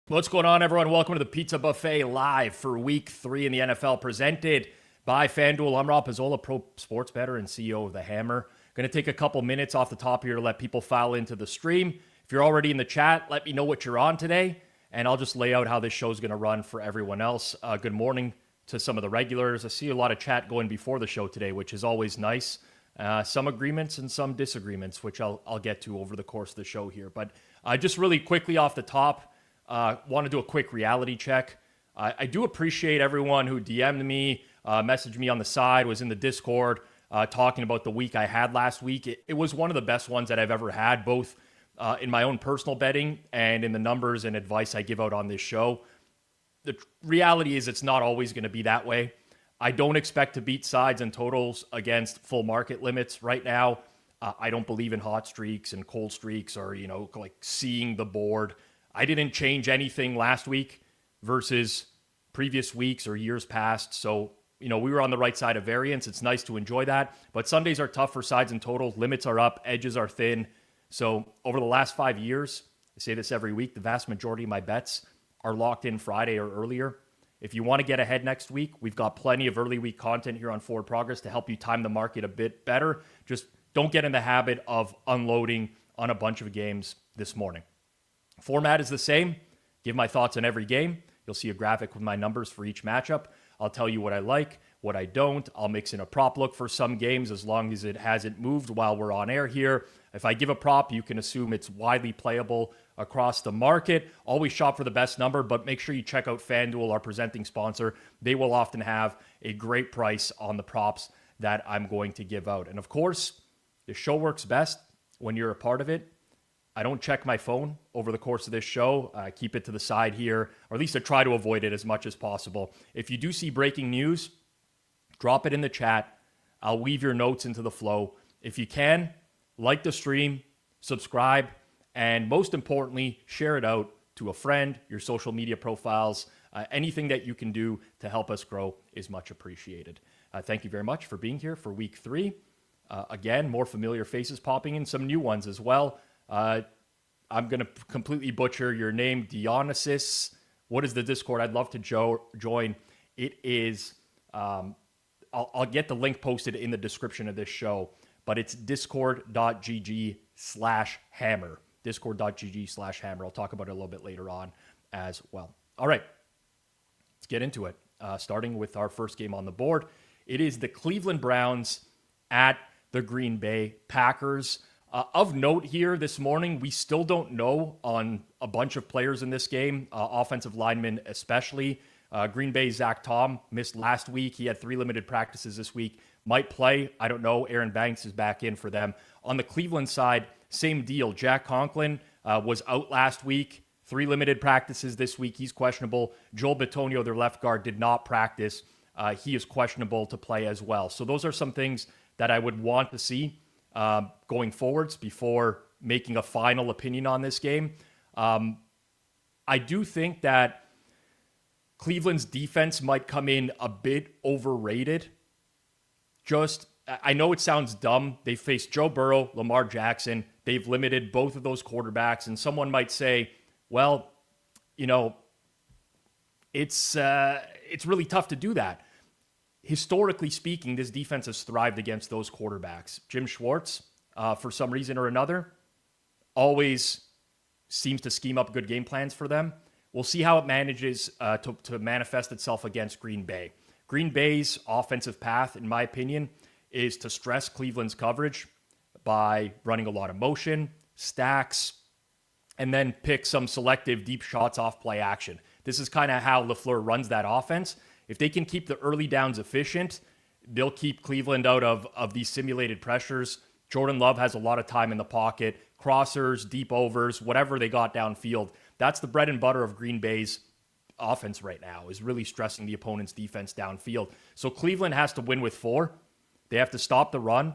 What's going on, everyone? Welcome to the Pizza Buffet live for Week 3 in the NFL, presented by FanDuel. I'm Rob Pizzola, pro sports bettor and CEO of The Hammer. Going to take a couple minutes off the top here to let people file into the stream. If you're already in the chat, let me know what you're on today, and I'll just lay out how this show is going to run for everyone else. Good morning to some of the regulars. I see a lot of chat going before the show today, which is always nice. Some agreements and some disagreements, which I'll get to over the course of the show here. But just really quickly off the top, want to do a quick reality check. I do appreciate everyone who DM'd me, messaged me on the side, was in the Discord talking about the week I had last week. It was one of the best ones that I've ever had, both in my own personal betting and in the numbers and advice I give out on this show. The reality is it's not always going to be that way. I don't expect to beat sides and totals against full market limits right now. I don't believe in hot streaks and cold streaks or, like seeing the board. I didn't change anything last week versus previous weeks or years past. So, we were on the right side of variance. It's nice to enjoy that. But Sundays are tough for sides and totals. Limits are up. Edges are thin. So over the last 5 years, I say this every week, the vast majority of my bets are locked in Friday or earlier. If you want to get ahead next week, we've got plenty of early week content here on Forward Progress to help you time the market a bit better. Just don't get in the habit of unloading on a bunch of games this morning. Format is the same. Give my thoughts on every game. You'll see a graphic with my numbers for each matchup. I'll tell you what I like, what I don't. I'll mix in a prop look for some games as long as it hasn't moved while we're on air here. If I give a prop, you can assume it's widely playable across the market. Always shop for the best number, but make sure you check out FanDuel, our presenting sponsor. They will often have a great price on the props that I'm going to give out. And of course, the show works best when you're a part of it. I don't check my phone over the course of this show. I keep it to the side here, or at least I try to avoid it as much as possible. If you do see breaking news, drop it in the chat. I'll weave your notes into the flow. If you can, like the stream, subscribe, and most importantly, share it out to a friend, your social media profiles. Anything that you can do to help us grow is much appreciated. Thank you very much for being here for Week 3. Again, more familiar faces popping in, some new ones as well. I'm going to completely butcher your name, Dionysus. What is the Discord? I'd love to join. It is, I'll get the link posted in the description of this show, but it's discord.gg/hammer. Discord.gg/hammer. I'll talk about it a little bit later on as well. All right, let's get into it. Starting with our first game on the board. It is the Cleveland Browns at the Green Bay Packers. Of note here this morning, we still don't know on a bunch of players in this game, offensive linemen especially. Green Bay's Zach Tom missed last week. He had 3 limited practices this week. Might play. I don't know. Aaron Banks is back in for them. On the Cleveland side, same deal. Jack Conklin was out last week. 3 limited practices this week. He's questionable. Joel Bitonio, their left guard, did not practice. He is questionable to play as well. So those are some things that I would want to see going forwards before making a final opinion on this game. I do think that Cleveland's defense might come in a bit overrated. I know it sounds dumb. They faced Joe Burrow, Lamar Jackson. They've limited both of those quarterbacks. And someone might say, well, it's really tough to do that. Historically speaking, this defense has thrived against those quarterbacks. Jim Schwartz, for some reason or another, always seems to scheme up good game plans for them. We'll see how it manages to manifest itself against Green Bay. Green Bay's offensive path, in my opinion, is to stress Cleveland's coverage by running a lot of motion, stacks, and then pick some selective deep shots off play action. This is kind of how LaFleur runs that offense. If they can keep the early downs efficient, they'll keep Cleveland out of these simulated pressures. Jordan Love has a lot of time in the pocket, crossers, deep overs, whatever they got downfield. That's the bread and butter of Green Bay's offense right now, is really stressing the opponent's defense downfield. So Cleveland has to win with 4. They have to stop the run,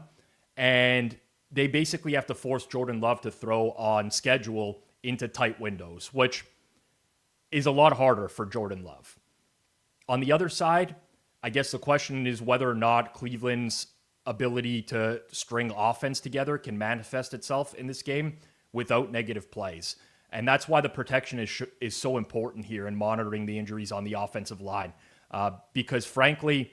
and they basically have to force Jordan Love to throw on schedule into tight windows, which is a lot harder for Jordan Love. On the other side, I guess the question is whether or not Cleveland's ability to string offense together can manifest itself in this game without negative plays. And that's why the protection is so important here in monitoring the injuries on the offensive line. Because frankly,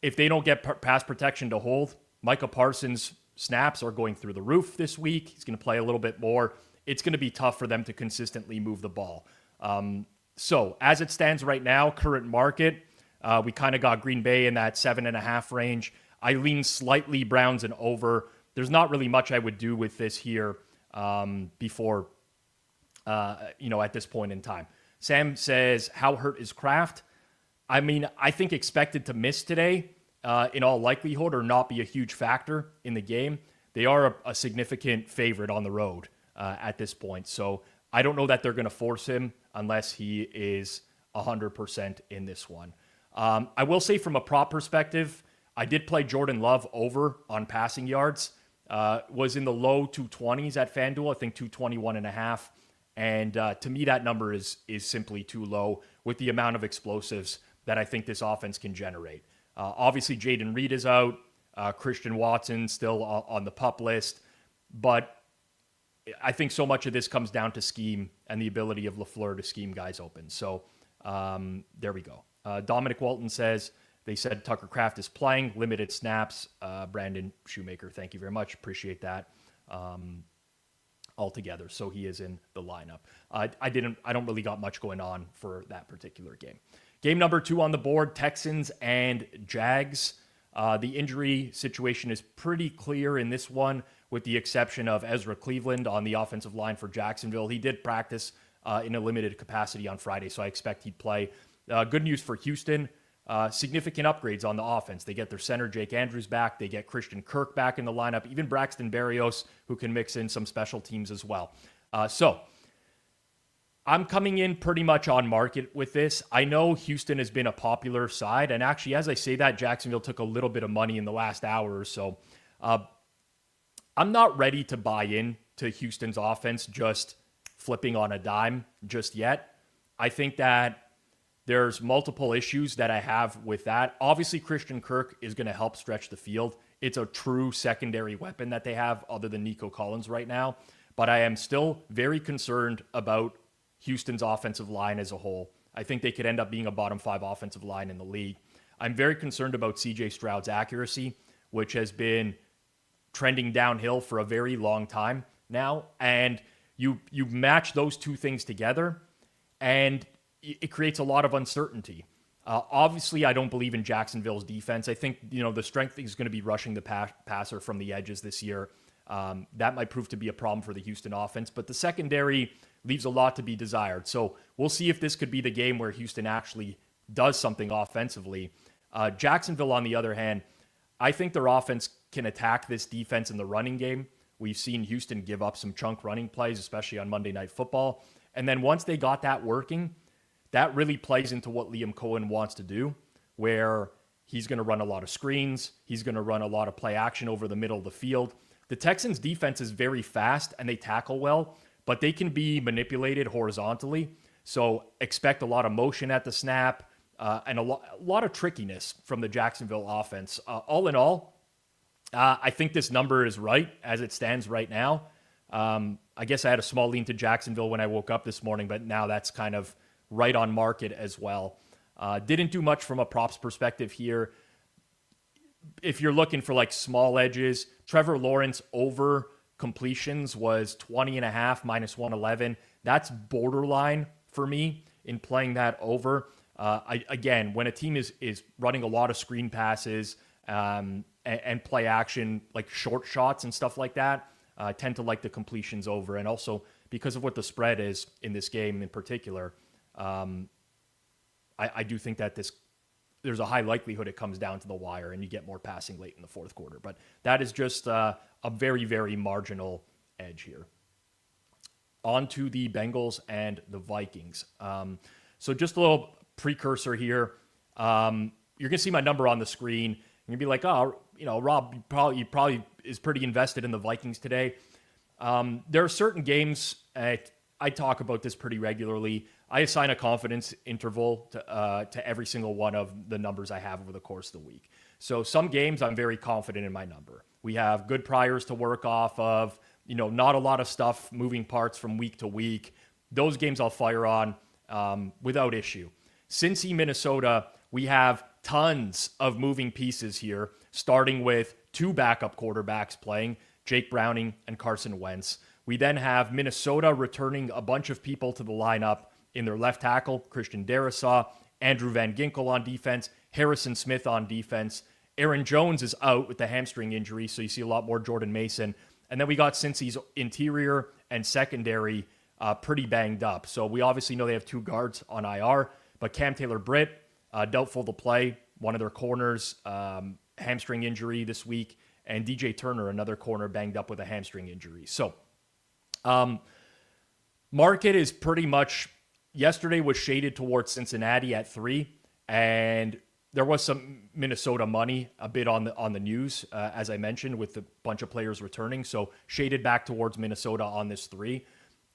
if they don't get pass protection to hold, Micah Parsons' snaps are going through the roof this week. He's going to play a little bit more. It's going to be tough for them to consistently move the ball. So as it stands right now, current market, we kind of got Green Bay in that 7.5 range. I lean slightly Browns and over. There's not really much I would do with this here before, at this point in time. Sam says, how hurt is Kraft? I mean, I think expected to miss today in all likelihood or not be a huge factor in the game. They are a significant favorite on the road at this point. So I don't know that they're going to force him unless he is 100% in this one. I will say from a prop perspective, I did play Jordan Love over on passing yards. Was in the low 220s at FanDuel, I think 221.5. And to me, that number is simply too low with the amount of explosives that I think this offense can generate. Obviously, Jaden Reed is out. Christian Watson still on the PUP list. But I think so much of this comes down to scheme and the ability of LaFleur to scheme guys open. So there we go. Dominic Walton says, they said Tucker Kraft is playing, limited snaps. Brandon Shoemaker, thank you very much. Appreciate that altogether. So he is in the lineup. I don't really got much going on for that particular game. Game number 2 on the board, Texans and Jags. The injury situation is pretty clear in this one, with the exception of Ezra Cleveland on the offensive line for Jacksonville. He did practice in a limited capacity on Friday, so I expect he'd play. Good news for Houston. Significant upgrades on the offense. They get their center, Jake Andrews, back. They get Christian Kirk back in the lineup. Even Braxton Berrios, who can mix in some special teams as well. So I'm coming in pretty much on market with this. I know Houston has been a popular side. And actually, as I say that, Jacksonville took a little bit of money in the last hour or so. I'm not ready to buy in to Houston's offense just flipping on a dime just yet. I think that there's multiple issues that I have with that. Obviously, Christian Kirk is going to help stretch the field. It's a true secondary weapon that they have other than Nico Collins right now. But I am still very concerned about Houston's offensive line as a whole. I think they could end up being a bottom 5 offensive line in the league. I'm very concerned about CJ Stroud's accuracy, which has been trending downhill for a very long time now. And you match those two things together, and it creates a lot of uncertainty. Obviously, I don't believe in Jacksonville's defense. I think, the strength is going to be rushing the passer from the edges this year. That might prove to be a problem for the Houston offense, but the secondary leaves a lot to be desired. So we'll see if this could be the game where Houston actually does something offensively. Jacksonville, on the other hand, I think their offense can attack this defense in the running game. We've seen Houston give up some chunk running plays, especially on Monday Night Football. And then once they got that working, that really plays into what Liam Cohen wants to do, where he's going to run a lot of screens. He's going to run a lot of play action over the middle of the field. The Texans' defense is very fast and they tackle well, but they can be manipulated horizontally. So expect a lot of motion at the snap and a lot of trickiness from the Jacksonville offense. All in all, I think this number is right as it stands right now. I guess I had a small lean to Jacksonville when I woke up this morning, but now that's kind of right on market as well. Didn't do much from a props perspective here. If you're looking for like small edges, Trevor Lawrence over completions was 20.5 minus 111. That's borderline for me in playing that over. Again, when a team is running a lot of screen passes and play action, like short shots and stuff like that, I tend to like the completions over. And also because of what the spread is in this game in particular, I do think that there's a high likelihood it comes down to the wire and you get more passing late in the fourth quarter. But that is just a very, very marginal edge here. On to the Bengals and the Vikings. So just a little precursor here. You're going to see my number on the screen. You're going to be like, oh, Rob, you probably is pretty invested in the Vikings today. There are certain games, I talk about this pretty regularly. I assign a confidence interval to every single one of the numbers I have over the course of the week. So some games I'm very confident in my number. We have good priors to work off of. not a lot of stuff, moving parts from week to week. Those games I'll fire on without issue. Cincy, Minnesota, we have tons of moving pieces here, starting with 2 backup quarterbacks playing, Jake Browning and Carson Wentz. We then have Minnesota returning a bunch of people to the lineup in their left tackle, Christian Darrisaw, Andrew Van Ginkel on defense, Harrison Smith on defense. Aaron Jones is out with the hamstring injury, so you see a lot more Jordan Mason. And then we got Cincy's interior and secondary pretty banged up. So we obviously know they have 2 guards on IR, but Cam Taylor-Britt, doubtful to play. One of their corners, hamstring injury this week. And DJ Turner, another corner, banged up with a hamstring injury. So market is pretty much, yesterday was shaded towards Cincinnati at 3, and there was some Minnesota money a bit on the news, as I mentioned, with a bunch of players returning. So shaded back towards Minnesota on this 3.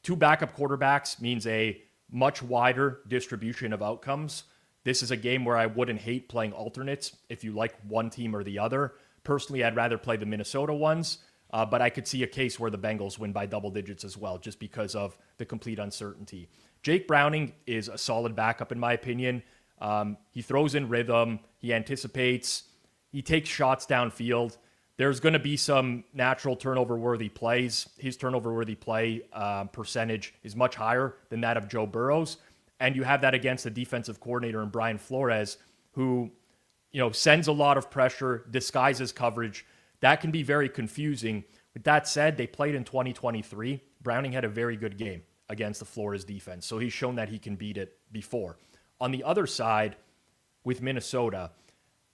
2 backup quarterbacks means a much wider distribution of outcomes. This is a game where I wouldn't hate playing alternates if you like one team or the other. Personally, I'd rather play the Minnesota ones, but I could see a case where the Bengals win by double digits as well, just because of the complete uncertainty. Jake Browning is a solid backup, in my opinion. He throws in rhythm. He anticipates. He takes shots downfield. There's going to be some natural turnover-worthy plays. His turnover-worthy play percentage is much higher than that of Joe Burrow's. And you have that against the defensive coordinator in Brian Flores, who sends a lot of pressure, disguises coverage. That can be very confusing. With that said, they played in 2023. Browning had a very good game against the Flores defense, so he's shown that he can beat it before. On the other side, with Minnesota,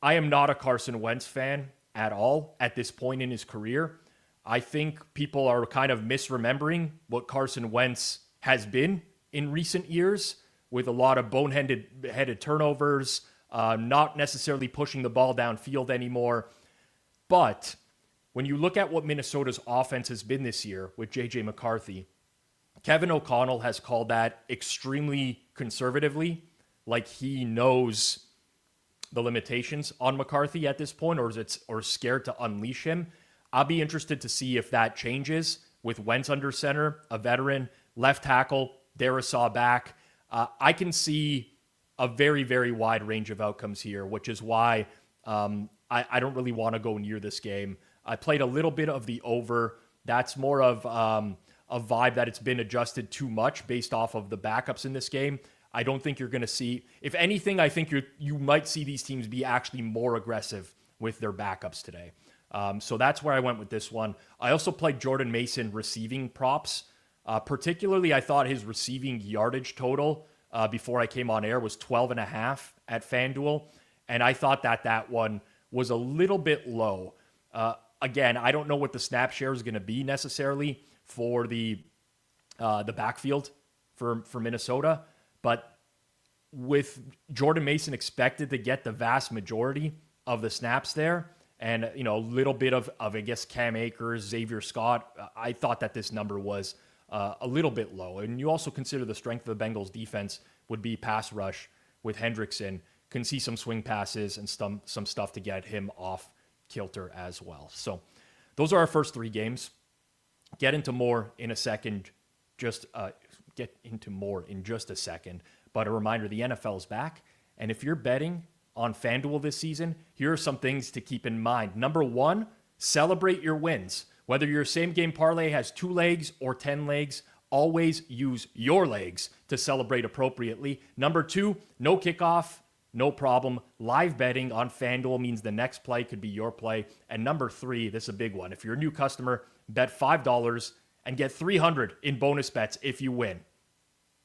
I am not a Carson Wentz fan at all at this point in his career. I think people are kind of misremembering what Carson Wentz has been in recent years, with a lot of boneheaded turnovers, not necessarily pushing the ball downfield anymore. But when you look at what Minnesota's offense has been this year with J.J. McCarthy, Kevin O'Connell has called that extremely conservatively, like he knows the limitations on McCarthy at this point, or scared to unleash him. I'll be interested to see if that changes with Wentz under center, a veteran, left tackle, Darrisaw back. I can see a very, very wide range of outcomes here, which is why I don't really want to go near this game. I played a little bit of the over. That's more of a vibe that it's been adjusted too much based off of the backups in this game. I don't think you're going to see, if anything, I think you might see these teams be actually more aggressive with their backups today. So that's where I went with this one. I also played Jordan Mason receiving props. Particularly, I thought his receiving yardage total before I came on air was 12.5 at FanDuel. And I thought that one was a little bit low. Again, I don't know what the snap share is going to be necessarily for the backfield for Minnesota. But with Jordan Mason expected to get the vast majority of the snaps there, and a little bit of I guess Cam Akers, Xavier Scott, I thought that this number was a little bit low. And you also consider the strength of the Bengals defense would be pass rush with Hendrickson. Can see some swing passes and some stuff to get him off kilter as well. So those are our first 3 games. Get into more in a second. Get into more in just a second. But a reminder, the NFL is back. And if you're betting on FanDuel this season, here are some things to keep in mind. Number 1, celebrate your wins. Whether your same game parlay has 2 legs or 10 legs, always use your legs to celebrate appropriately. Number 2, no kickoff, no problem. Live betting on FanDuel means the next play could be your play. And number 3, this is a big one. If you're a new customer, bet $5 and get $300 in bonus bets if you win.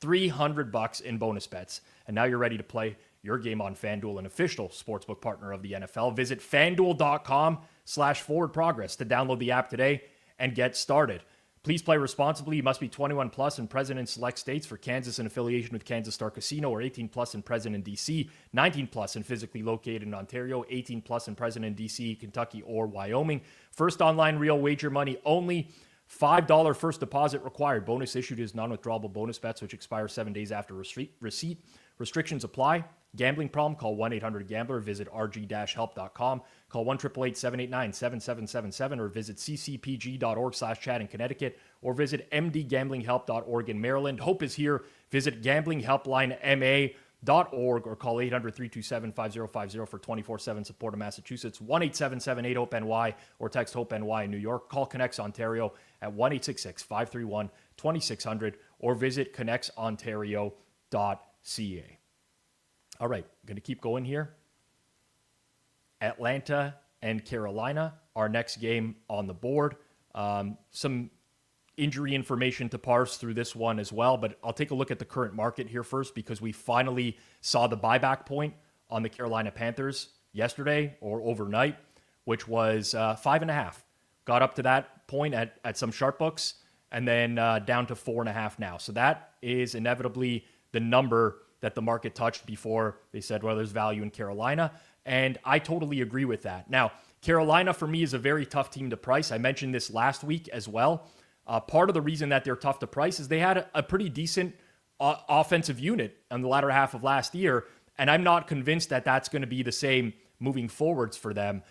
$300 in bonus bets. And now you're ready to play your game on FanDuel, an official sportsbook partner of the NFL. Visit FanDuel.com/forwardprogress to download the app today and get started. Please play responsibly. You must be 21 plus and present in select states. For Kansas, in affiliation with Kansas Star Casino, or 18 plus and present in D.C., 19 plus and physically located in Ontario, 18 plus and present in D.C., Kentucky, or Wyoming. First online real wager money only. $5 first deposit required. Bonus issued is non-withdrawable bonus bets, which expire 7 days after receipt. Restrictions apply. Gambling problem? Call 1-800-GAMBLER. Visit rg-help.com. Call 1-888-789-7777 or visit ccpg.org/chat in Connecticut or visit mdgamblinghelp.org in Maryland. Hope is here. Visit gamblinghelplinema.org or call 800-327-5050 for 24/7 support in Massachusetts, 1-877-8-HOPE-NY or text HOPE-NY in New York. Call Connects Ontario at 1-866-531-2600 or visit connectsontario.ca. All right, going to keep going here. Atlanta and Carolina, our next game on the board. Some injury information to parse through this one as well, but I'll take a look at the current market here first because we finally saw the buyback point on the Carolina Panthers yesterday or overnight, which was 5.5. Got up to that point at some sharp books and then down to 4.5 now. So that is inevitably the number that the market touched before they said, well, there's value in Carolina. And I totally agree with that. Now, Carolina for me is a very tough team to price. I mentioned this last week as well. Part of the reason that they're tough to price is they had a pretty decent offensive unit in the latter half of last year. And I'm not convinced that that's going to be the same moving forwards for them.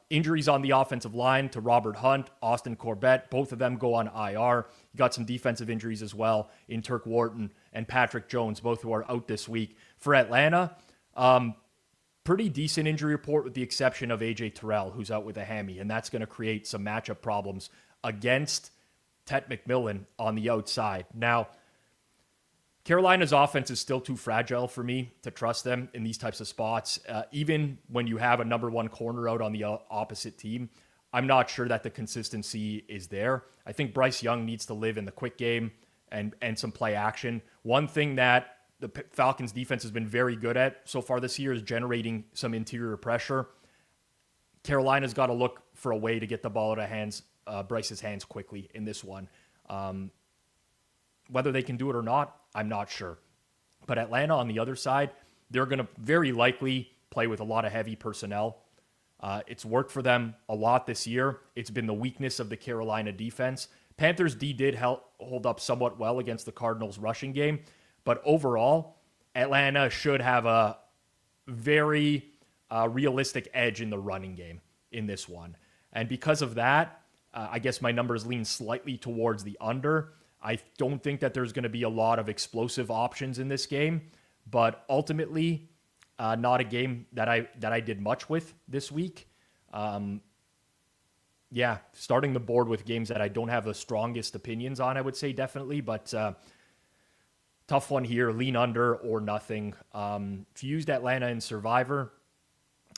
Injuries on the offensive line to Robert Hunt, Austin Corbett, both of them go on IR. You got some defensive injuries as well in Turk Wharton and Patrick Jones, both who are out this week. For Atlanta, pretty decent injury report with the exception of A.J. Terrell, who's out with a hammy, and that's going to create some matchup problems against Tet McMillan on the outside. Now, Carolina's offense is still too fragile for me to trust them in these types of spots. Even when you have a number one corner out on the opposite team, I'm not sure that the consistency is there. I think Bryce Young needs to live in the quick game and some play action. One thing that the Falcons defense has been very good at so far this year is generating some interior pressure. Carolina's got to look for a way to get the ball out of Bryce's hands quickly in this one. Whether they can do it or not, I'm not sure. But Atlanta on the other side, they're going to very likely play with a lot of heavy personnel. It's worked for them a lot this year. It's been the weakness of the Carolina defense. Panthers D did hold up somewhat well against the Cardinals rushing game. But overall, Atlanta should have a very realistic edge in the running game in this one. And because of that, I guess my numbers lean slightly towards the under. I don't think that there's going to be a lot of explosive options in this game, but ultimately, not a game that I did much with this week. Starting the board with games that I don't have the strongest opinions on, I would say definitely, but tough one here, lean under or nothing. If you used Atlanta in Survivor,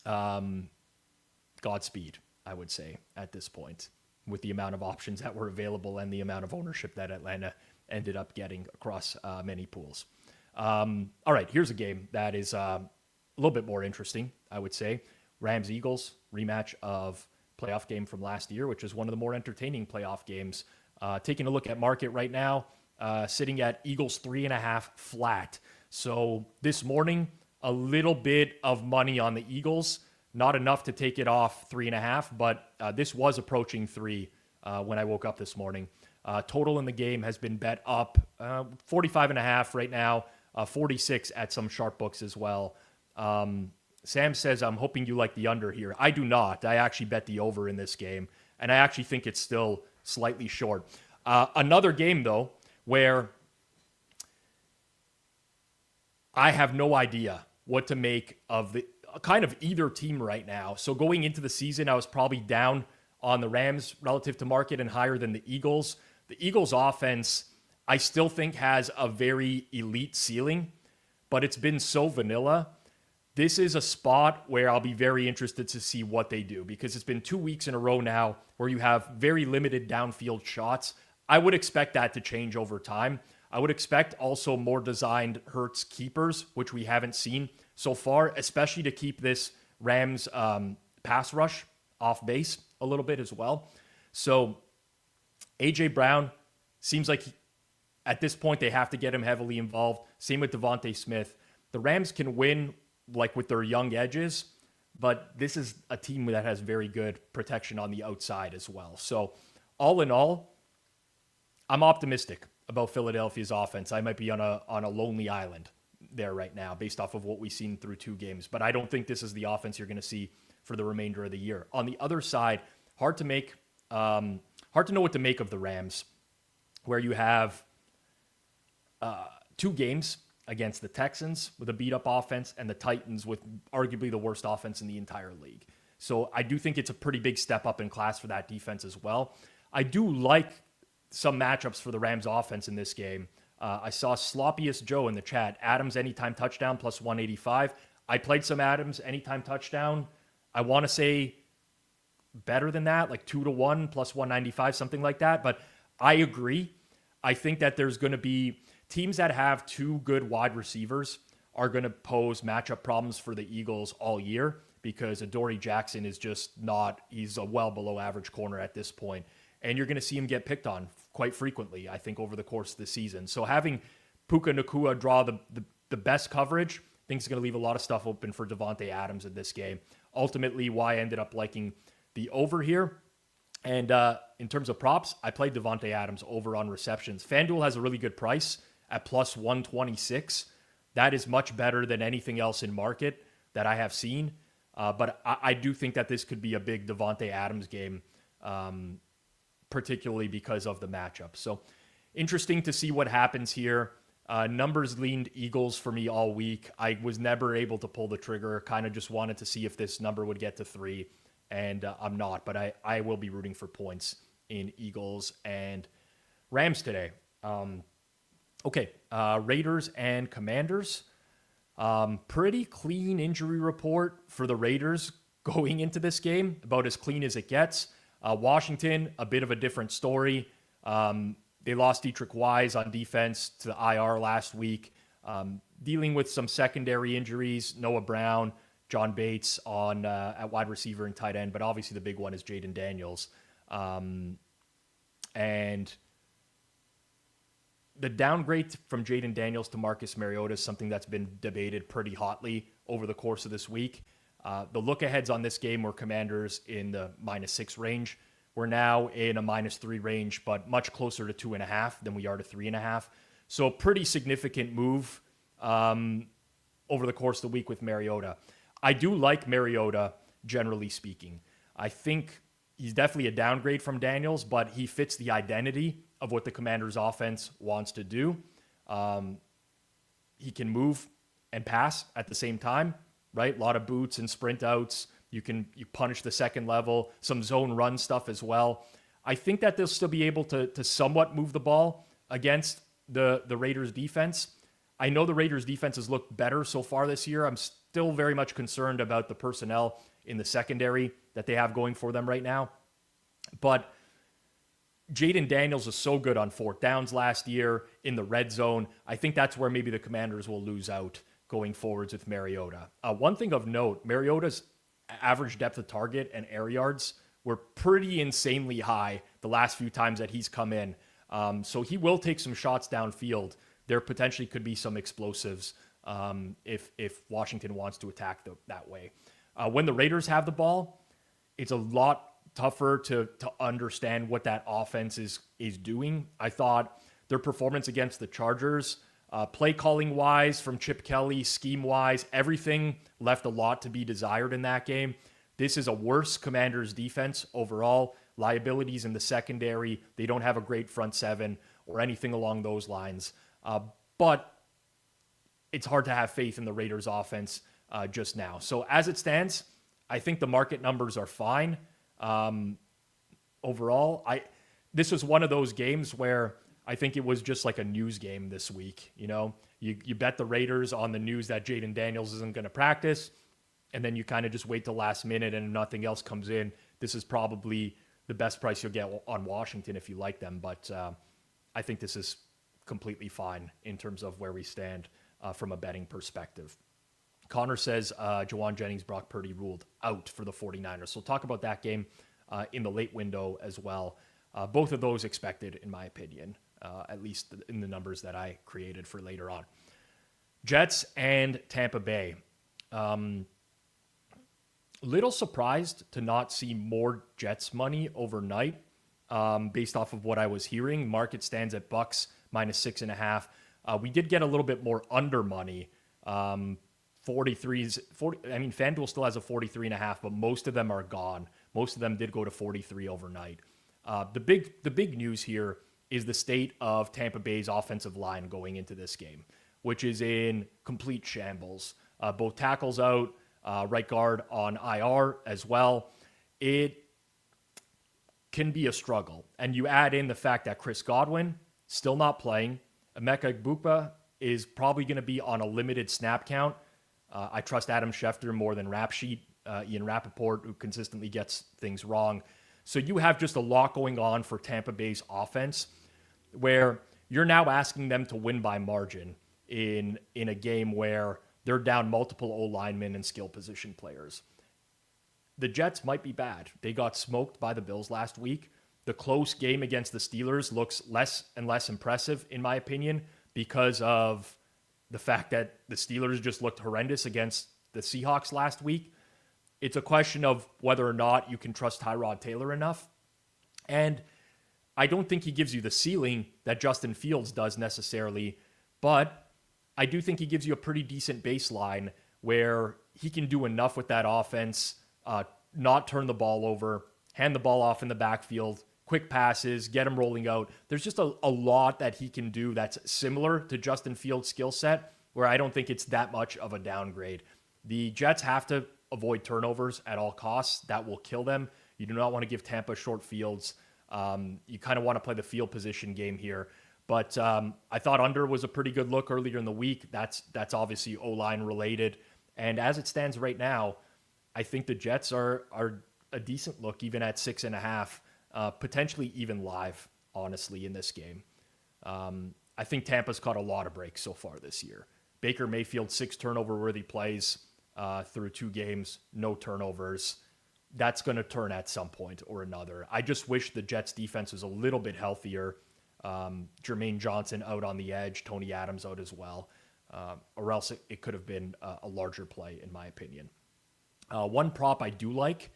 Godspeed, I would say, at this point, with the amount of options that were available and the amount of ownership that Atlanta ended up getting across many pools. All right, here's a game that is a little bit more interesting, I would say. Rams-Eagles, rematch of playoff game from last year, which is one of the more entertaining playoff games. Taking a look at market right now, sitting at Eagles 3.5 flat. So this morning, a little bit of money on the Eagles. Not enough to take it off 3.5, but this was approaching 3 when I woke up this morning. Total in the game has been bet up 45.5 right now, 46 at some sharp books as well. Sam says, I'm hoping you like the under here. I do not. I actually bet the over in this game, and I actually think it's still slightly short. Another game, though, where I have no idea what to make of the kind of either team right now. So going into the season, I was probably down on the Rams relative to market and higher than the Eagles. The Eagles offense, I still think has a very elite ceiling, but it's been so vanilla. This is a spot where I'll be very interested to see what they do because it's been 2 weeks in a row now where you have very limited downfield shots. I would expect that to change over time. I would expect also more designed Hurts keepers, which we haven't seen so far, especially to keep this Rams pass rush off base a little bit as well. So A.J. Brown seems like at this point they have to get him heavily involved. Same with Devontae Smith. The Rams can win like with their young edges, but this is a team that has very good protection on the outside as well. So all in all, I'm optimistic about Philadelphia's offense. I might be on a lonely island there right now based off of what we've seen through 2 games. But I don't think this is the offense you're going to see for the remainder of the year. On the other side, hard to know what to make of the Rams, where you have 2 games against the Texans with a beat-up offense and the Titans with arguably the worst offense in the entire league. So I do think it's a pretty big step up in class for that defense as well. I do like some matchups for the Rams offense in this game. I saw Sloppiest Joe in the chat. Adams anytime touchdown plus 185. I played some Adams anytime touchdown. I want to say better than that, like 2-1 plus 195, something like that. But I agree. I think that there's going to be teams that have 2 good wide receivers are going to pose matchup problems for the Eagles all year because Adoree Jackson is just not, he's a well below average corner at this point. And you're going to see him get picked on quite frequently, I think, over the course of the season. So having Puka Nacua draw the best coverage, I think is going to leave a lot of stuff open for Davante Adams in this game. Ultimately, why I ended up liking the over here. And in terms of props, I played Davante Adams over on receptions. FanDuel has a really good price at plus 126. That is much better than anything else in market that I have seen. But I do think that this could be a big Davante Adams game, particularly because of the matchup. So interesting to see what happens here. Numbers leaned Eagles for me all week. I was never able to pull the trigger. Kind of just wanted to see if this number would get to 3, and I'm not. But I will be rooting for points in Eagles and Rams today. Raiders and Commanders. Pretty clean injury report for the Raiders going into this game, about as clean as it gets. Washington, a bit of a different story. They lost Dietrich Wise on defense to the IR last week, dealing with some secondary injuries. Noah Brown, John Bates on at wide receiver and tight end, but obviously the big one is Jaden Daniels. And the downgrade from Jaden Daniels to Marcus Mariota is something that's been debated pretty hotly over the course of this week. The look-aheads on this game were Commanders in the -6 range. We're now in a -3 range, but much closer to 2.5 than we are to 3.5. So a pretty significant move over the course of the week with Mariota. I do like Mariota, generally speaking. I think he's definitely a downgrade from Daniels, but he fits the identity of what the Commanders' offense wants to do. He can move and pass at the same time, right? A lot of boots and sprint outs. You punish the second level, some zone run stuff as well. I think that they'll still be able to somewhat move the ball against the Raiders' defense. I know the Raiders' defense has looked better so far this year. I'm still very much concerned about the personnel in the secondary that they have going for them right now. But Jaden Daniels is so good on 4th downs last year in the red zone. I think that's where maybe the Commanders will lose out going forwards with Mariota. One thing of note, Mariota's average depth of target and air yards were pretty insanely high the last few times that he's come in. So he will take some shots downfield. There potentially could be some explosives if Washington wants to attack that way. When the Raiders have the ball, it's a lot tougher to understand what that offense is doing. I thought their performance against the Chargers, play calling wise from Chip Kelly, scheme wise, everything left a lot to be desired in that game. This is a worse Commanders defense overall. Liabilities in the secondary. They don't have a great front seven or anything along those lines. But it's hard to have faith in the Raiders offense just now. So as it stands, I think the market numbers are fine. Overall, this was one of those games where I think it was just like a news game this week. You know, you bet the Raiders on the news that Jaden Daniels isn't going to practice, and then you kind of just wait till last minute and nothing else comes in. This is probably the best price you'll get on Washington if you like them, but I think this is completely fine in terms of where we stand from a betting perspective. Connor says Jawan Jennings, Brock Purdy ruled out for the 49ers. So we'll talk about that game in the late window as well. Both of those expected, in my opinion, at least in the numbers that I created for later on. Jets and Tampa Bay. Little surprised to not see more Jets money overnight based off of what I was hearing. Market stands at Bucks -6.5. We did get a little bit more under money 43s, 40. I mean, FanDuel still has a 43.5, but most of them are gone. Most of them did go to 43 overnight. The big news here is the state of Tampa Bay's offensive line going into this game, which is in complete shambles. Both tackles out, right guard on IR as well. It can be a struggle. And you add in the fact that Chris Godwin still not playing. Emeka Egbuka is probably going to be on a limited snap count. I trust Adam Schefter more than Rap Sheet, Ian Rappaport, who consistently gets things wrong. So you have just a lot going on for Tampa Bay's offense, where you're now asking them to win by margin in a game where they're down multiple O-linemen and skill position players. The Jets might be bad. They got smoked by the Bills last week. The close game against the Steelers looks less and less impressive, in my opinion, because of the fact that the Steelers just looked horrendous against the Seahawks last week. It's a question of whether or not you can trust Tyrod Taylor enough. And I don't think he gives you the ceiling that Justin Fields does necessarily, but I do think he gives you a pretty decent baseline where he can do enough with that offense, not turn the ball over, hand the ball off in the backfield, quick passes, get him rolling out. There's just a lot that he can do that's similar to Justin Fields' skill set, where I don't think it's that much of a downgrade. The Jets have to avoid turnovers at all costs. That will kill them. You do not want to give Tampa short fields. You kind of want to play the field position game here. But I thought under was a pretty good look earlier in the week. That's obviously O-line related. And as it stands right now, I think the Jets are a decent look, even at 6.5, potentially even live, honestly, in this game. I think Tampa's caught a lot of breaks so far this year. Baker Mayfield, 6 turnover-worthy plays through 2 games, no turnovers. That's going to turn at some point or another. I just wish the Jets defense was a little bit healthier. Jermaine Johnson out on the edge, Tony Adams out as well, or else it could have been a larger play, in my opinion. One prop I do like,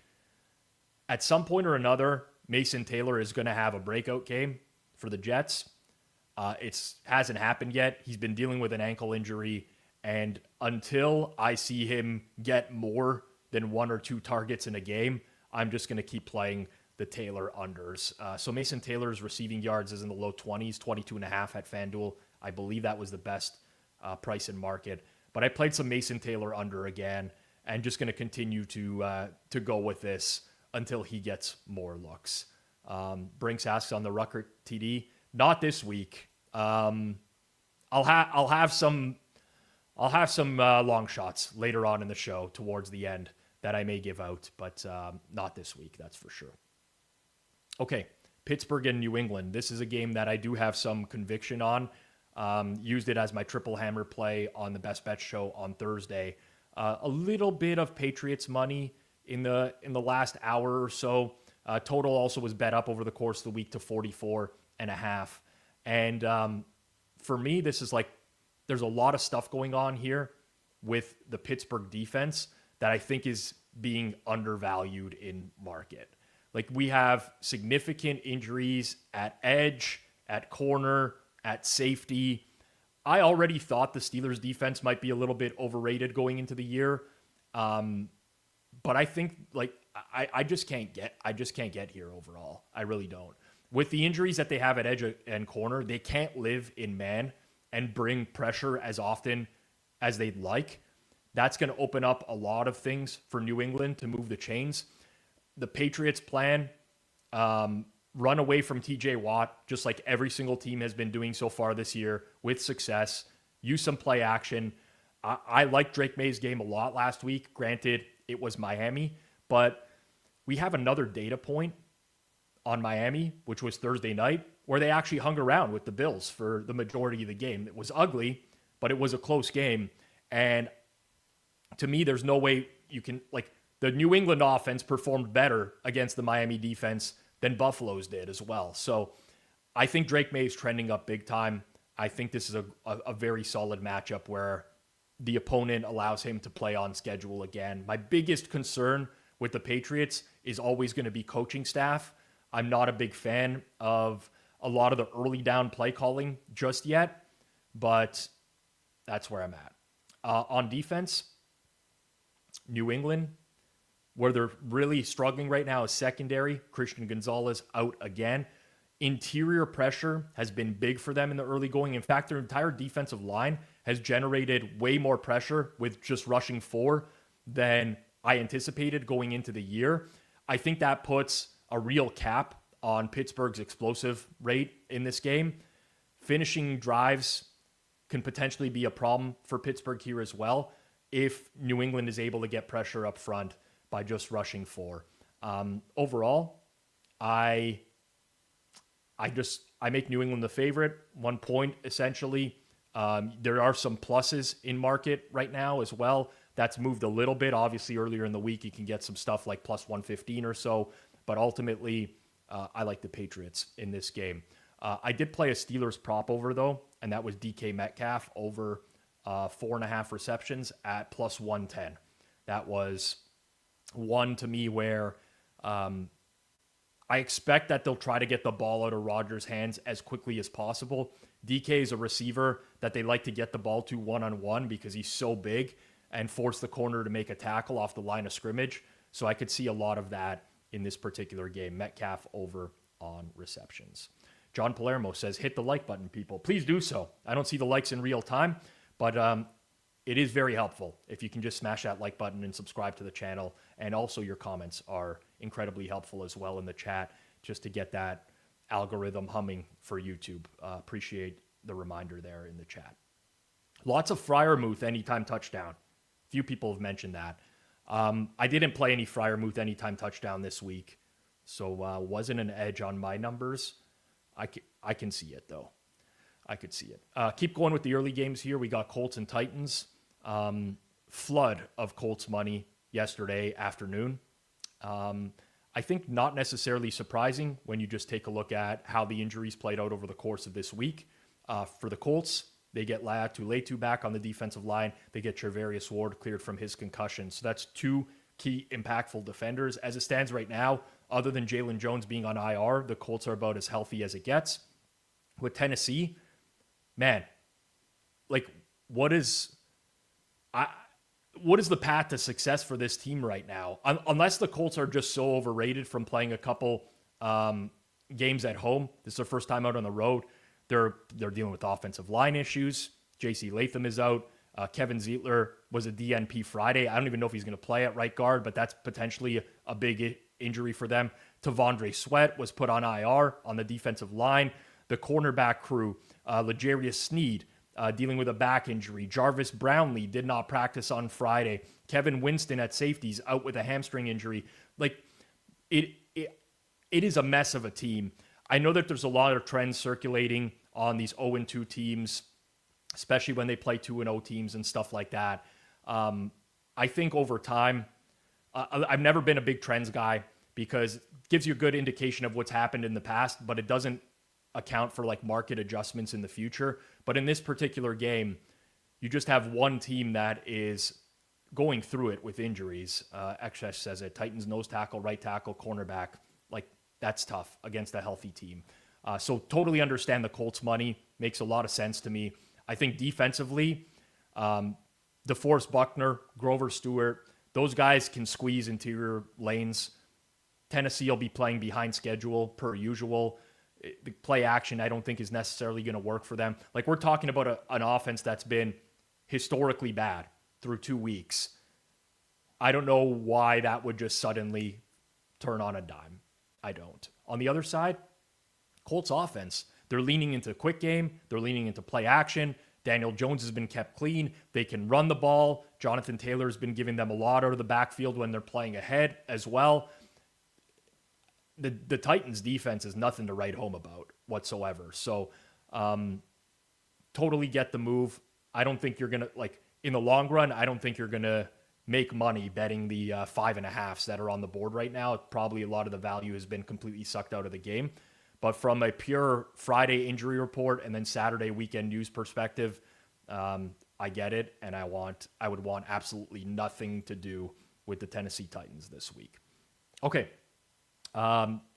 at some point or another, Mason Taylor is going to have a breakout game for the Jets. It hasn't happened yet. He's been dealing with an ankle injury, and until I see him get more than 1 or 2 targets in a game, I'm just going to keep playing the Taylor unders. So Mason Taylor's receiving yards is in the low 20s, 22.5 at FanDuel. I believe that was the best price in market. But I played some Mason Taylor under again, and just going to continue to go with this until he gets more looks. Brinks asks on the Rucker TD, not this week. I'll have some long shots later on in the show towards the end that I may give out, but not this week, that's for sure. Okay, Pittsburgh and New England. This is a game that I do have some conviction on. Used it as my triple hammer play on the Best Bet show on Thursday. A little bit of Patriots money in the last hour or so. Total also was bet up over the course of the week to 44.5. And for me, this is like, there's a lot of stuff going on here with the Pittsburgh defense that I think is being undervalued in market. Like, we have significant injuries at edge, at corner, at safety. I already thought the Steelers defense might be a little bit overrated going into the year. But I think, like, I just can't get here overall. I really don't. With the injuries that they have at edge and corner, they can't live in man and bring pressure as often as they'd like. That's going to open up a lot of things for New England to move the chains. The Patriots plan, run away from TJ Watt, just like every single team has been doing so far this year with success. Use some play action. I liked Drake May's game a lot last week. Granted, it was Miami, but we have another data point on Miami, which was Thursday night, where they actually hung around with the Bills for the majority of the game. It was ugly, but it was a close game. And to me, there's no way you can, like, the New England offense performed better against the Miami defense than Buffalo's did as well. So I think Drake May is trending up big time. I think this is a very solid matchup where the opponent allows him to play on schedule again. My biggest concern with the Patriots is always going to be coaching staff. I'm not a big fan of a lot of the early down play calling just yet, but that's where I'm at. On defense, New England, where they're really struggling right now is secondary. Christian Gonzalez out again. Interior pressure has been big for them in the early going. In fact, their entire defensive line has generated way more pressure with just rushing 4 than I anticipated going into the year. I think that puts a real cap on Pittsburgh's explosive rate in this game. Finishing drives can potentially be a problem for Pittsburgh here as well if New England is able to get pressure up front by just rushing 4. Overall, I make New England the favorite, 1 point essentially. There are some pluses in market right now as well. That's moved a little bit. Obviously, earlier in the week, you can get some stuff like plus 115 or so. But ultimately, I like the Patriots in this game. I did play a Steelers prop over, though, and that was DK Metcalf over 4.5 receptions at plus 110. That was one to me where I expect that they'll try to get the ball out of Rodgers' hands as quickly as possible. DK is a receiver that they like to get the ball to one-on-one because he's so big and force the corner to make a tackle off the line of scrimmage. So I could see a lot of that in this particular game. Metcalf over on receptions. John Palermo says, hit the like button, people. Please do so. I don't see the likes in real time, but it is very helpful if you can just smash that like button and subscribe to the channel. And also your comments are incredibly helpful as well in the chat, just to get that algorithm humming for YouTube. Appreciate the reminder there in the chat. Lots of Freiermuth anytime touchdown. Few people have mentioned that. I didn't play any Freiermuth anytime touchdown this week, so wasn't an edge on my numbers. I can see it, though. I could see it. Keep going with the early games here. We got Colts and Titans. Flood of Colts money yesterday afternoon. I think not necessarily surprising when you just take a look at how the injuries played out over the course of this week. For the Colts, they get Latu back on the defensive line. They get Charvarius Ward cleared from his concussion. So that's 2 key impactful defenders. As it stands right now, other than Jalen Jones being on IR, the Colts are about as healthy as it gets. With Tennessee, man, like what is the path to success for this team right now? Unless the Colts are just so overrated from playing a couple games at home. This is their first time out on the road. They're dealing with offensive line issues. J.C. Latham is out. Kevin Zeitler was a DNP Friday. I don't even know if he's going to play at right guard, but that's potentially a big injury for them. Tavondre Sweat was put on IR on the defensive line. The cornerback crew, L'Jarius Sneed, dealing with a back injury. Jarvis Brownlee did not practice on Friday. Kevin Winston at safeties out with a hamstring injury. Like, it is a mess of a team. I know that there's a lot of trends circulating on these 0-2 teams, especially when they play 2-0 teams and stuff like that. I think over time, I've never been a big trends guy because it gives you a good indication of what's happened in the past, but it doesn't account for like market adjustments in the future. But in this particular game, you just have one team that is going through it with injuries. XS says it. Titans nose tackle, right tackle, cornerback. Like, that's tough against a healthy team. So totally understand the Colts money. Makes a lot of sense to me. I think defensively, DeForest Buckner, Grover Stewart, those guys can squeeze interior lanes. Tennessee will be playing behind schedule per usual. The play action, I don't think, is necessarily going to work for them. Like, we're talking about an offense that's been historically bad through 2 weeks. I don't know why that would just suddenly turn on a dime. I don't. On the other side, Colts offense, they're leaning into quick game. They're leaning into play action. Daniel Jones has been kept clean. They can run the ball. Jonathan Taylor has been giving them a lot out of the backfield when they're playing ahead as well. The Titans defense is nothing to write home about whatsoever. So totally get the move. I don't think you're going to, like, in the long run, I don't think you're going to make money betting the 5.5s that are on the board right now. Probably a lot of the value has been completely sucked out of the game. But from a pure Friday injury report and then Saturday weekend news perspective, I get it. And I would want absolutely nothing to do with the Tennessee Titans this week. Okay.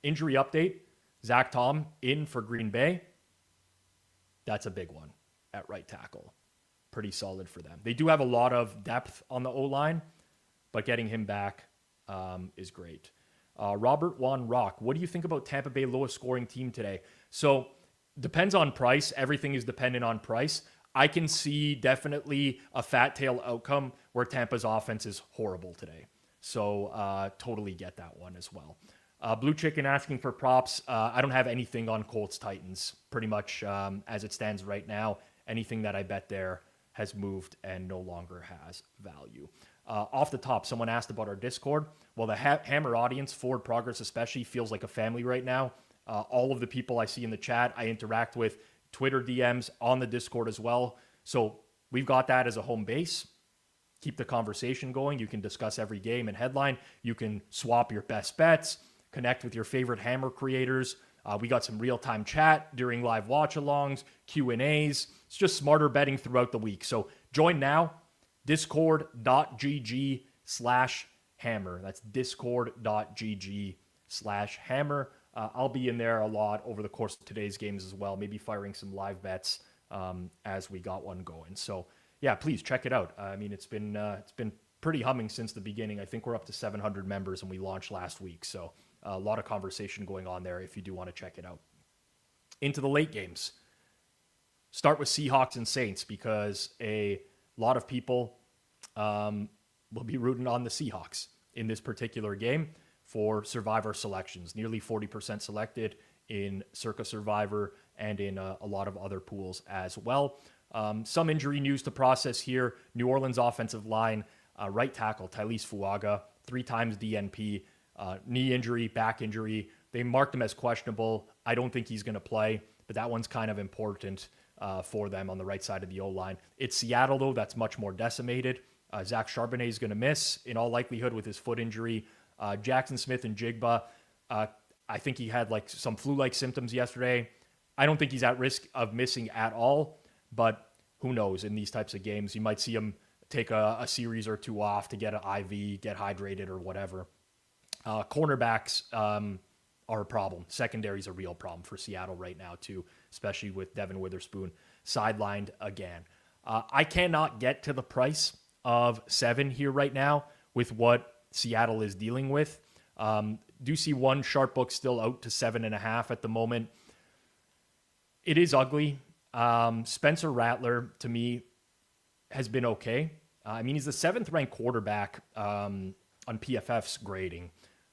Injury update. Zach Tom in for Green Bay. That's a big one at right tackle. pretty solid for them. They do have a lot of depth on the O-line, but getting him back is great. Robert Juan Rock, what do you think about Tampa Bay lowest scoring team today? So depends on price. Everything is dependent on price. I can see definitely a fat tail outcome where Tampa's offense is horrible today. So totally get that one as well. Blue Chicken asking for props. I don't have anything on Colts Titans pretty much as it stands right now. Anything that I bet there has moved and no longer has value. Off the top, someone asked about our Discord. Well, the Hammer audience, Forward Progress especially, feels like a family right now. All of the people I see in the chat, I interact with Twitter DMs on the Discord as well. So we've got that as a home base. Keep the conversation going. You can discuss every game and headline. You can swap your best bets, connect with your favorite Hammer creators. We got some real-time chat during live watch-alongs, Q&As. It's just smarter betting throughout the week. So join now, discord.gg/hammer. That's discord.gg/hammer. I'll be in there a lot over the course of today's games as well, maybe firing some live bets as we got one going. So yeah, please check it out. I mean, it's been pretty humming since the beginning. I think we're up to 700 members and we launched last week. So a lot of conversation going on there if you do want to check it out. Into the late games. Start with Seahawks and Saints because a lot of people will be rooting on the Seahawks in this particular game for Survivor selections. Nearly 40% selected in Circa Survivor and in a lot of other pools as well. Some injury news to process here. New Orleans offensive line, right tackle Tyrese Fuaga, 3 times DNP, knee injury, back injury. They marked him as questionable. I don't think he's going to play, but that one's kind of important for them on the right side of the O-line. It's Seattle, though, that's much more decimated. Zach Charbonnet is going to miss, in all likelihood, with his foot injury. Jackson Smith and Jigba, I think he had like some flu-like symptoms yesterday. I don't think he's at risk of missing at all, but who knows in these types of games. You might see him take a series or two off to get an IV, get hydrated or whatever. Cornerbacks are a problem. Secondary is a real problem for Seattle right now too, especially with Devin Witherspoon sidelined again. I cannot get to the price of 7 here right now with what Seattle is dealing with. Do see one sharp book still out to 7.5 at the moment. It is ugly. Spencer Rattler, to me, has been okay. I mean, he's the 7th ranked quarterback on PFF's grading.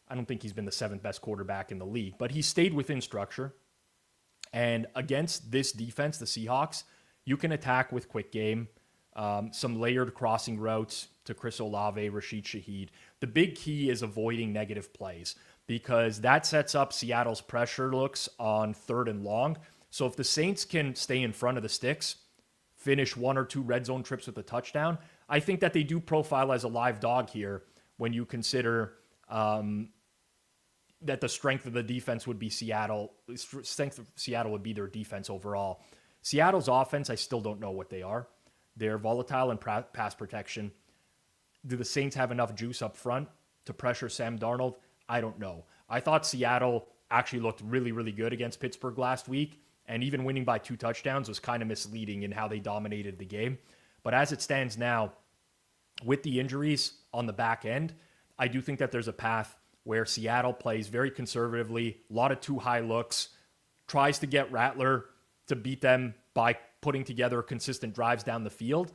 I don't think he's been the 7th best quarterback in the league, but he stayed within structure. And against this defense, the Seahawks, you can attack with quick game, some layered crossing routes to Chris Olave, Rashid Shaheed. The big key is avoiding negative plays because that sets up Seattle's pressure looks on 3rd and long. So if the Saints can stay in front of the sticks, finish 1 or 2 red zone trips with a touchdown, I think that they do profile as a live dog here when you consider that the strength of the defense would be Seattle. Strength of Seattle would be their defense overall. Seattle's offense, I still don't know what they are. They're volatile in pass protection. Do the Saints have enough juice up front to pressure Sam Darnold? I don't know. I thought Seattle actually looked really, really good against Pittsburgh last week, and even winning by 2 touchdowns was kind of misleading in how they dominated the game. But as it stands now, with the injuries on the back end, I do think that there's a path where Seattle plays very conservatively, a lot of too high looks, tries to get Rattler to beat them by putting together consistent drives down the field.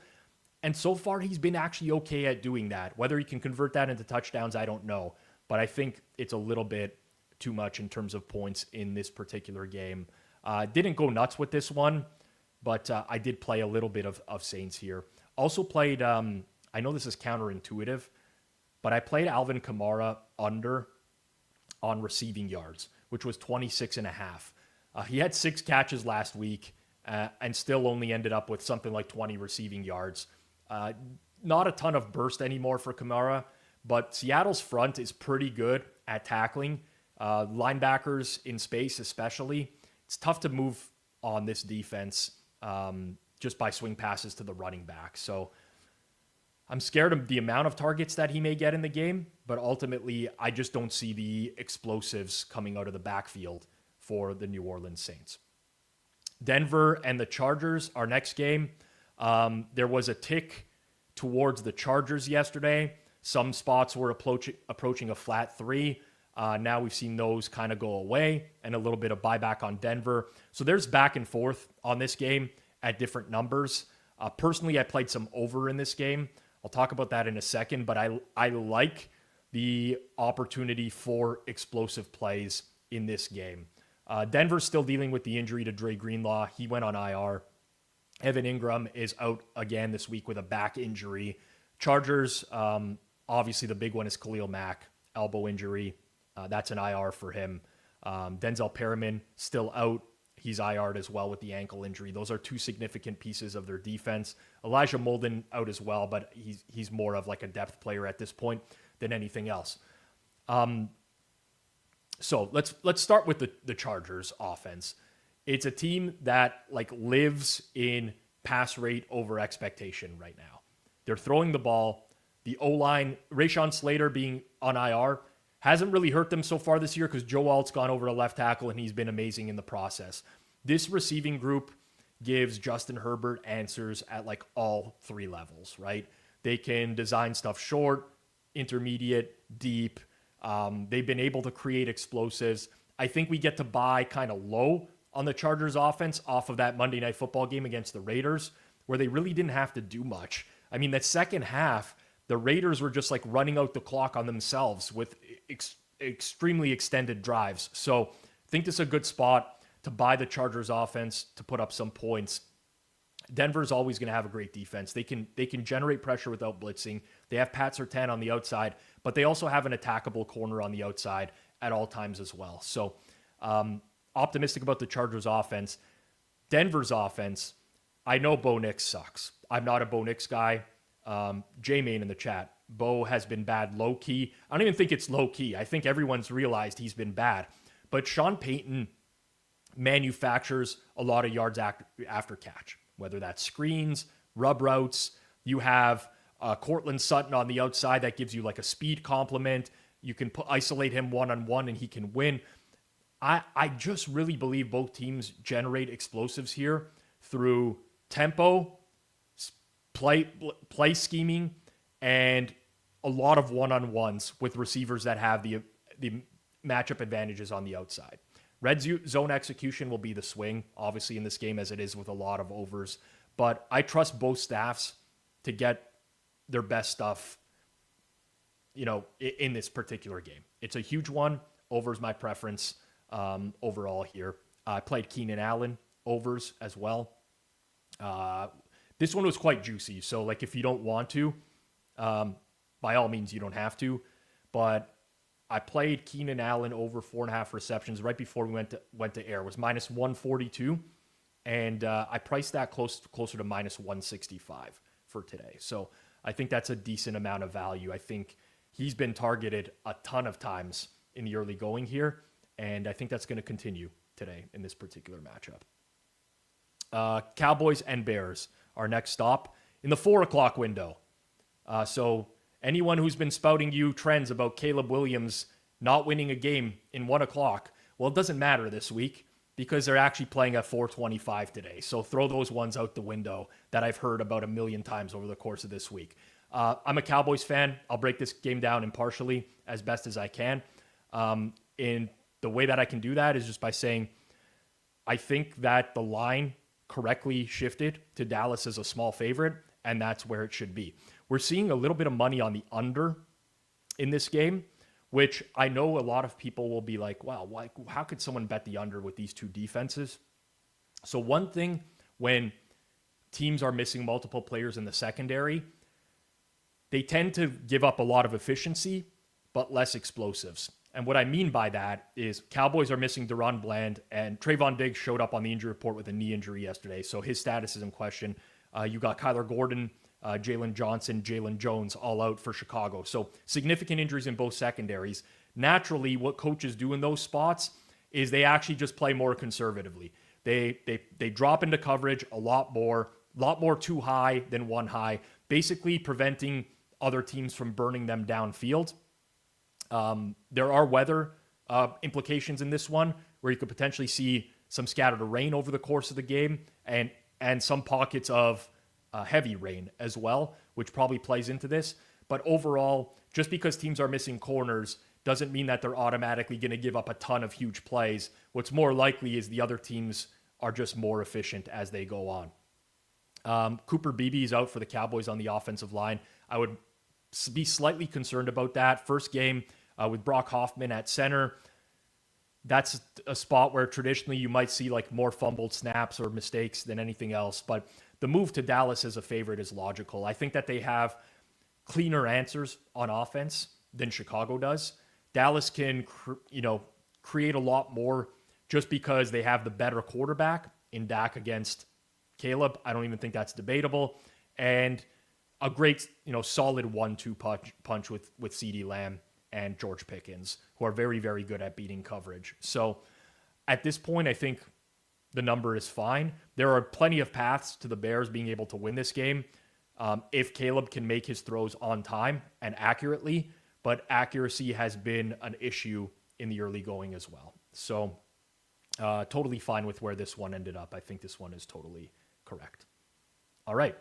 And so far, he's been actually okay at doing that. Whether he can convert that into touchdowns, I don't know. But I think it's a little bit too much in terms of points in this particular game. Didn't go nuts with this one, but I did play a little bit of Saints here. Also played, I know this is counterintuitive, but I played Alvin Kamara under on receiving yards, which was 26.5. He had 6 catches last week and still only ended up with something like 20 receiving yards. Not a ton of burst anymore for Kamara, but Seattle's front is pretty good at tackling. Linebackers in space especially. It's tough to move on this defense just by swing passes to the running back. So I'm scared of the amount of targets that he may get in the game, but ultimately I just don't see the explosives coming out of the backfield for the New Orleans Saints. Denver and the Chargers, our next game. There was a tick towards the Chargers yesterday. Some spots were approaching a flat 3. Now we've seen those kind of go away and a little bit of buyback on Denver. So there's back and forth on this game at different numbers. Personally, I played some over in this game. I'll talk about that in a second, but I like the opportunity for explosive plays in this game. Denver's still dealing with the injury to Dre Greenlaw. He went on IR. Evan Ingram is out again this week with a back injury. Chargers, obviously the big one is Khalil Mack, elbow injury. That's an IR for him. Denzel Perriman still out. He's IR'd as well with the ankle injury. Those are two significant pieces of their defense. Elijah Molden out as well, but he's more of like a depth player at this point than anything else. So let's start with the Chargers offense. It's a team that like lives in pass rate over expectation right now. They're throwing the ball. The O-line, Rashawn Slater being on IR, hasn't really hurt them so far this year because Joe Alt's gone over to left tackle and he's been amazing in the process. This receiving group gives Justin Herbert answers at like all 3 levels, right? They can design stuff short, intermediate, deep. They've been able to create explosives. I think we get to buy kind of low on the Chargers offense off of that Monday Night Football game against the Raiders, where they really didn't have to do much. I mean, that second half, the Raiders were just like running out the clock on themselves with extremely extended drives. So I think this is a good spot to buy the Chargers offense to put up some points. Denver's always going to have a great defense. They can generate pressure without blitzing. They have Pat Surtain on the outside, but they also have an attackable corner on the outside at all times as well. So optimistic about the Chargers offense. Denver's offense, I know Bo Nix sucks. I'm not a Bo Nix guy. J-Main in the chat. Bo has been bad low-key. I don't even think it's low-key. I think everyone's realized he's been bad. But Sean Payton manufactures a lot of yards after catch, whether that's screens, rub routes. You have Cortland Sutton on the outside that gives you like a speed complement. You can isolate him one-on-one and he can win. I just really believe both teams generate explosives here through tempo, play scheming, and a lot of one-on-ones with receivers that have the matchup advantages on the outside. Red zone execution will be the swing, obviously, in this game, as it is with a lot of overs. But I trust both staffs to get their best stuff, in this particular game. It's a huge one. Overs my preference overall here. I played Keenan Allen overs as well. This one was quite juicy. So, like, if you don't want to, by all means, you don't have to. But I played Keenan Allen over 4.5 receptions right before we went to air. It was minus 142. And I priced that closer to minus 165 for today. So I think that's a decent amount of value. I think he's been targeted a ton of times in the early going here. And I think that's going to continue today in this particular matchup. Cowboys and Bears, our next stop in the 4 o'clock window. So anyone who's been spouting you trends about Caleb Williams not winning a game in 1 o'clock, well, it doesn't matter this week because they're actually playing at 4:25 today. So throw those ones out the window that I've heard about a million times over the course of this week. I'm a Cowboys fan. I'll break this game down impartially as best as I can. And the way that I can do that is just by saying I think that the line correctly shifted to Dallas as a small favorite, and that's where it should be. We're seeing a little bit of money on the under in this game, which I know a lot of people will be like, wow, how could someone bet the under with these two defenses? So one thing, when teams are missing multiple players in the secondary, they tend to give up a lot of efficiency, but less explosives. And what I mean by that is Cowboys are missing Deron Bland, and Trayvon Diggs showed up on the injury report with a knee injury yesterday, so his status is in question. You got Kyler Gordon, Jalen Johnson, Jalen Jones all out for Chicago. So significant injuries in both secondaries. Naturally, what coaches do in those spots is they actually just play more conservatively. They drop into coverage a lot more too high than one high, basically preventing other teams from burning them downfield. There are weather implications in this one where you could potentially see some scattered rain over the course of the game and some pockets of heavy rain as well, which probably plays into this. But overall, just because teams are missing corners doesn't mean that they're automatically going to give up a ton of huge plays. What's more likely is the other teams are just more efficient as they go on. Cooper Beebe is out for the Cowboys on the offensive line. I would be slightly concerned about that. First game with Brock Hoffman at center. That's a spot where traditionally you might see like more fumbled snaps or mistakes than anything else. But the move to Dallas as a favorite is logical. I think that they have cleaner answers on offense than Chicago does. Dallas can, create a lot more just because they have the better quarterback in Dak against Caleb. I don't even think that's debatable. And a great, solid 1-2 punch with CeeDee Lamb and George Pickens, who are very, very good at beating coverage. So at this point, I think the number is fine. There are plenty of paths to the Bears being able to win this game if Caleb can make his throws on time and accurately, but accuracy has been an issue in the early going as well. So totally fine with where this one ended up. I think this one is totally correct. All right.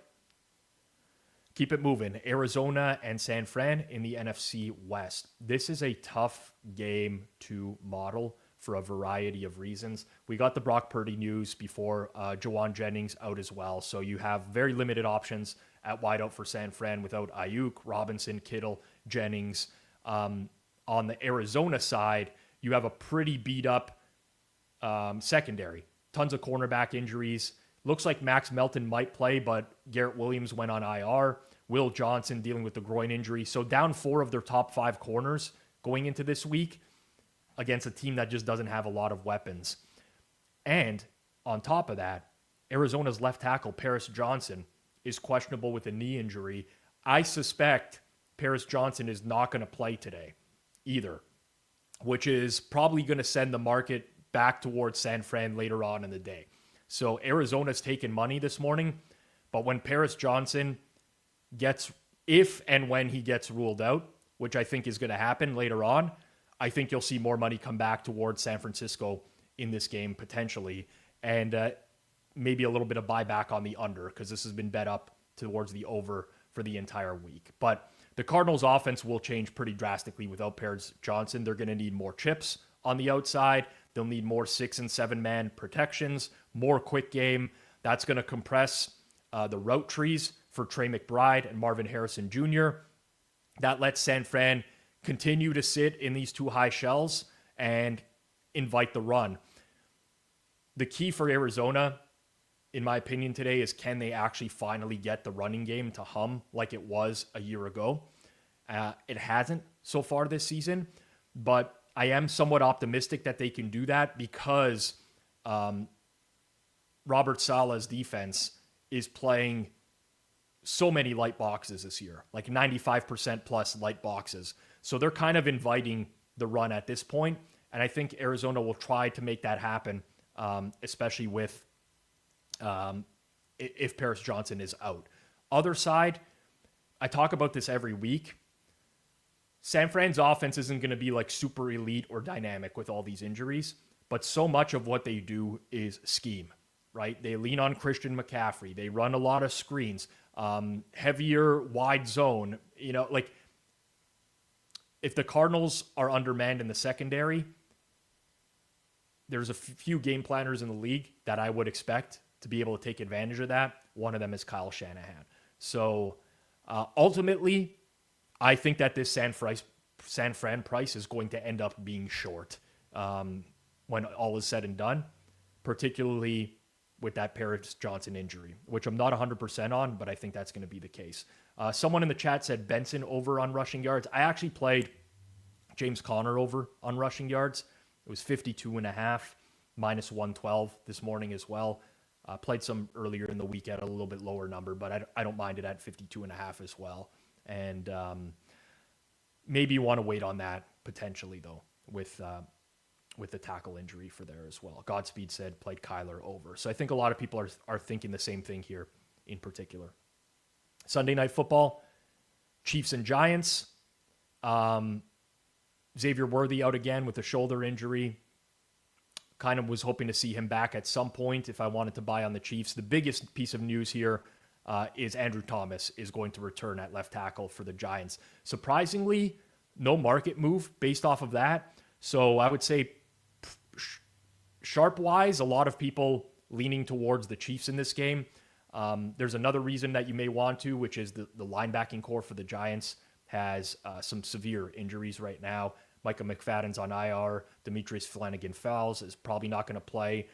Keep it moving. Arizona and San Fran in the NFC West. This is a tough game to model for a variety of reasons. We got the Brock Purdy news before, Jawan Jennings out as well. So you have very limited options at wideout for San Fran without Ayuk, Robinson, Kittle, Jennings. On the Arizona side, you have a pretty beat up secondary. Tons of cornerback injuries. Looks like Max Melton might play, but Garrett Williams went on IR. Will Johnson dealing with the groin injury. So down 4 of their top 5 corners going into this week against a team that just doesn't have a lot of weapons. And on top of that, Arizona's left tackle, Paris Johnson, is questionable with a knee injury. I suspect Paris Johnson is not going to play today either, which is probably going to send the market back towards San Fran later on in the day. So Arizona's taken money this morning, but when Paris Johnson if and when he gets ruled out, which I think is going to happen later on, I think you'll see more money come back towards San Francisco in this game potentially, and maybe a little bit of buyback on the under because this has been bet up towards the over for the entire week. But the Cardinals' offense will change pretty drastically without Paris Johnson. They're going to need more chips on the outside. They'll need more 6- and 7-man protections, more quick game. That's going to compress the route trees for Trey McBride and Marvin Harrison Jr. That lets San Fran continue to sit in these 2 high shells and invite the run. The key for Arizona, in my opinion today, is can they actually finally get the running game to hum like it was a year ago? It hasn't so far this season, but I am somewhat optimistic that they can do that because Robert Saleh's defense is playing so many light boxes this year, like 95% plus light boxes. So they're kind of inviting the run at this point, and I think Arizona will try to make that happen, especially with if Paris Johnson is out. Other side, I talk about this every week. San Fran's offense isn't going to be like super elite or dynamic with all these injuries, but so much of what they do is scheme, right? They lean on Christian McCaffrey. They run a lot of screens, heavier wide zone. If the Cardinals are undermanned in the secondary, there's a few game planners in the league that I would expect to be able to take advantage of that. One of them is Kyle Shanahan. So ultimately, I think that this San Fran price is going to end up being short when all is said and done, particularly with that Paris Johnson injury, which I'm not 100% on, but I think that's going to be the case. Someone in the chat said Benson over on rushing yards. I actually played James Conner over on rushing yards. It was 52.5, minus 112 this morning as well. Played some earlier in the week at a little bit lower number, but I don't mind it at 52.5 as well. And maybe you want to wait on that potentially, though, with the tackle injury for there as well. Godspeed said played Kyler over. So I think a lot of people are thinking the same thing here in particular. Sunday Night Football, Chiefs and Giants. Xavier Worthy out again with a shoulder injury. Kind of was hoping to see him back at some point if I wanted to buy on the Chiefs. The biggest piece of news here, is Andrew Thomas is going to return at left tackle for the Giants. Surprisingly, no market move based off of that. So I would say sharp-wise, a lot of people leaning towards the Chiefs in this game. There's another reason that you may want to, which is the linebacking core for the Giants has some severe injuries right now. Micah McFadden's on IR. Demetrius Flanagan-Fowles is probably not going to play.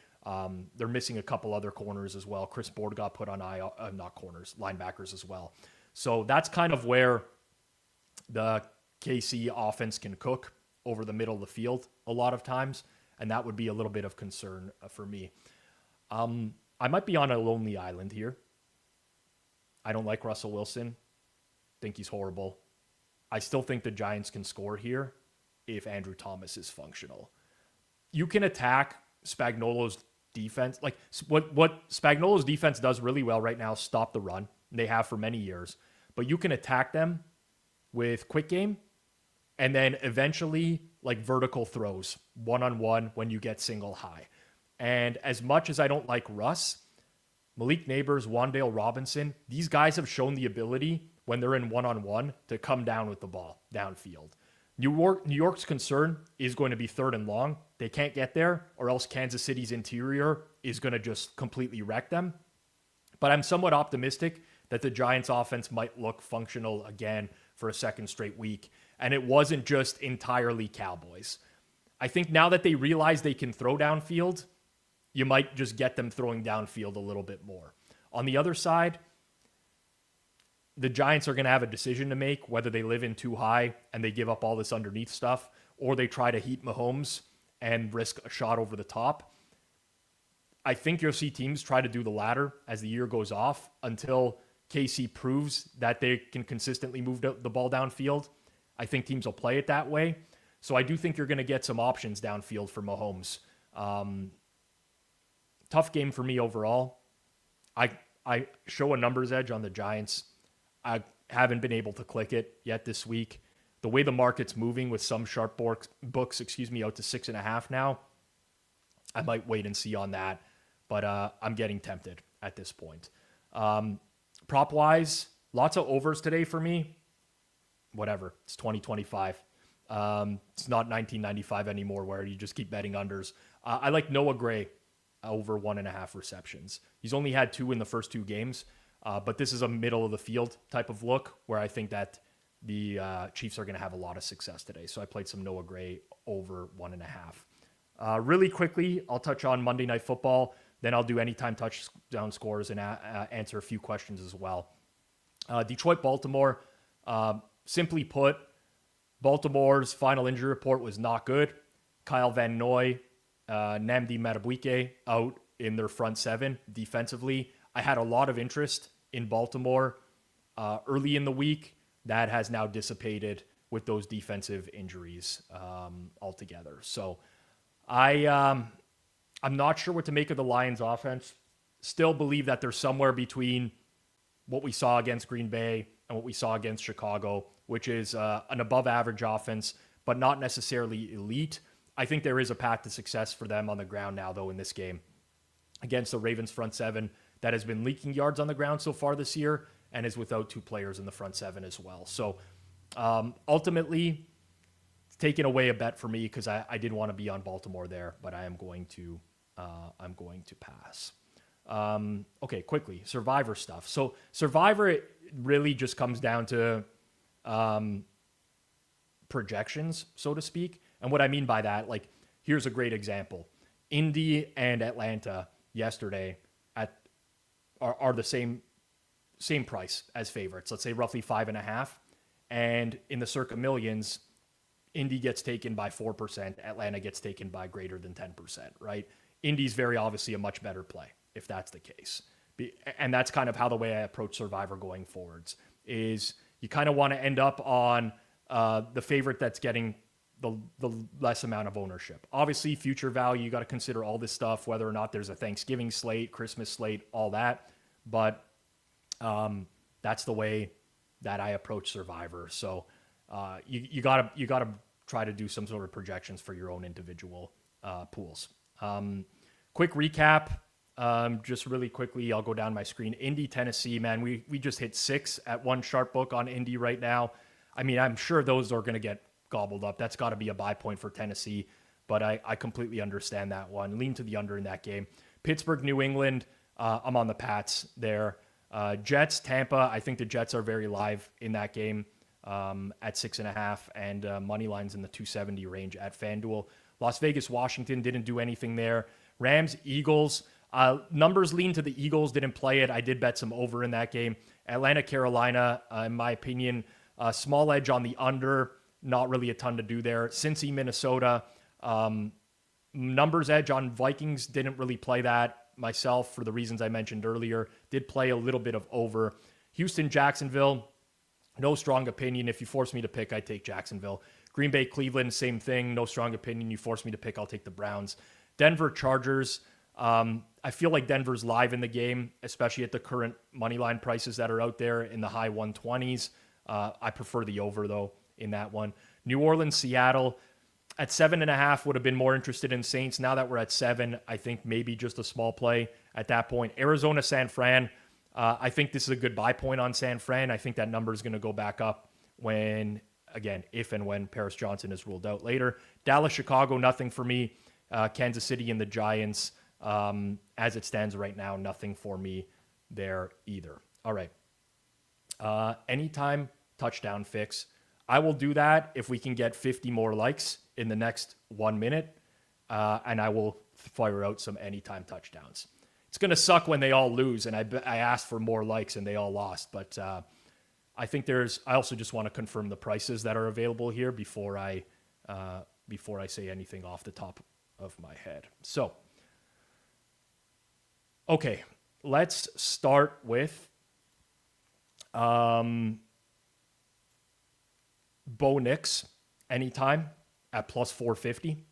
They're missing a couple other corners as well. Chris Board got put on IR, not corners, linebackers as well. So that's kind of where the KC offense can cook over the middle of the field a lot of times, and that would be a little bit of concern for me. I might be on a lonely island here. I don't like Russell Wilson. Think he's horrible. I still think the Giants can score here if Andrew Thomas is functional. You can attack Spagnuolo's defense. Like what Spagnuolo's defense does really well right now is stop the run. And they have for many years. But you can attack them with quick game and then eventually like vertical throws one-on-one when you get single high. And as much as I don't like Russ, Malik Neighbors, Wan'Dale Robinson, these guys have shown the ability when they're in one-on-one to come down with the ball downfield. New York's concern is going to be third and long. They can't get there, or else Kansas City's interior is going to just completely wreck them. But I'm somewhat optimistic that the Giants offense might look functional again for a second straight week. And it wasn't just entirely Cowboys. I think now that they realize they can throw downfield, you might just get them throwing downfield a little bit more. On the other side, the Giants are going to have a decision to make whether they live in too high and they give up all this underneath stuff, or they try to heat Mahomes and risk a shot over the top. I think you'll see teams try to do the latter as the year goes off until KC proves that they can consistently move the ball downfield. I think teams will play it that way. So I do think you're going to get some options downfield for Mahomes. Tough game for me overall. I show a numbers edge on the Giants. I haven't been able to click it yet this week. The way the market's moving with some sharp books, out to 6.5 now, I might wait and see on that. But I'm getting tempted at this point. Prop-wise, lots of overs today for me. Whatever. It's 2025. It's not 1995 anymore where you just keep betting unders. I like Noah Gray over 1.5 receptions. He's only had 2 in the first 2 games. But this is a middle of the field type of look where I think that the Chiefs are going to have a lot of success today. So I played some Noah Gray over 1.5. Really quickly, I'll touch on Monday Night Football. Then I'll do anytime touchdown scores and answer a few questions as well. Detroit-Baltimore, simply put, Baltimore's final injury report was not good. Kyle Van Noy, Nnamdi Madubuike out in their front 7 defensively. I had a lot of interest in Baltimore early in the week. That has now dissipated with those defensive injuries altogether. So I'm not sure what to make of the Lions offense. Still believe that they're somewhere between what we saw against Green Bay and what we saw against Chicago, which is an above average offense, but not necessarily elite. I think there is a path to success for them on the ground now, though, in this game against the Ravens front 7 that has been leaking yards on the ground so far this year and is without 2 players in the front 7 as well. So ultimately, it's taken away a bet for me because I did want to be on Baltimore there, but I'm going to pass. Okay, quickly, Survivor stuff. So Survivor, it really just comes down to projections, so to speak. And what I mean by that, like, here's a great example. Indy and Atlanta yesterday are the same price as favorites. Let's say roughly 5.5. And in the Circa Millions, Indy gets taken by 4%. Atlanta gets taken by greater than 10%, right? Indy's very obviously a much better play if that's the case. And that's kind of how the way I approach Survivor going forwards is you kind of want to end up on the favorite that's getting the less amount of ownership. Obviously, future value, you got to consider all this stuff, whether or not there's a Thanksgiving slate, Christmas slate, all that. But that's the way that I approach Survivor. So you gotta try to do some sort of projections for your own individual pools. Quick recap Just really quickly, I'll go down my screen. Indy, Tennessee, man, we just hit 6 at one sharp book on Indy right now. I mean, I'm sure those are going to get gobbled up. That's got to be a buy point for Tennessee, but I completely understand that one. Lean to the under in that game. Pittsburgh, New England, I'm on the Pats there. Jets, Tampa, I think the Jets are very live in that game at 6.5, and money lines in the 270 range at FanDuel. Las Vegas, Washington, didn't do anything there. Rams, Eagles, numbers lean to the Eagles, didn't play it. I did bet some over in that game. Atlanta, Carolina, in my opinion, small edge on the under, not really a ton to do there. Cincy, Minnesota, numbers edge on Vikings, didn't really play that myself for the reasons I mentioned earlier. Did play a little bit of over. Houston, Jacksonville, no strong opinion. If you force me to pick, I take Jacksonville. Green Bay, Cleveland, same thing. No strong opinion. You force me to pick, I'll take the Browns. Denver, Chargers. I feel like Denver's live in the game, especially at the current money line prices that are out there in the high 120s. I prefer the over, though, in that one. New Orleans, Seattle. At 7.5, would have been more interested in Saints. Now that we're at 7, I think maybe just a small play at that point. Arizona, San Fran. I think this is a good buy point on San Fran. I think that number is going to go back up when, again, if and when Paris Johnson is ruled out later. Dallas, Chicago, nothing for me. Kansas City and the Giants, as it stands right now, nothing for me there either. All right. Anytime touchdown fix. I will do that if we can get 50 more likes in the next 1 minute, and I will fire out some anytime touchdowns. It's going to suck when they all lose, and I asked for more likes and they all lost, but I think I also just want to confirm the prices that are available here before I say anything off the top of my head. So, okay, let's start with Bo Nix anytime at plus 450.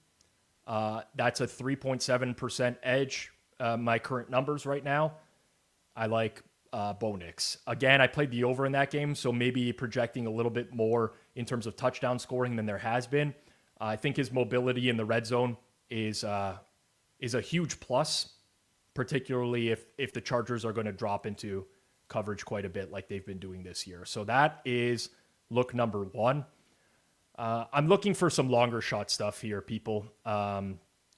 That's a 3.7% edge. My current numbers right now, I like Bo Nix. Again, I played the over in that game, so maybe projecting a little bit more in terms of touchdown scoring than there has been. I think his mobility in the red zone is a huge plus, particularly if the Chargers are going to drop into coverage quite a bit like they've been doing this year. So that is look number one. I'm looking for some longer shot stuff here, people,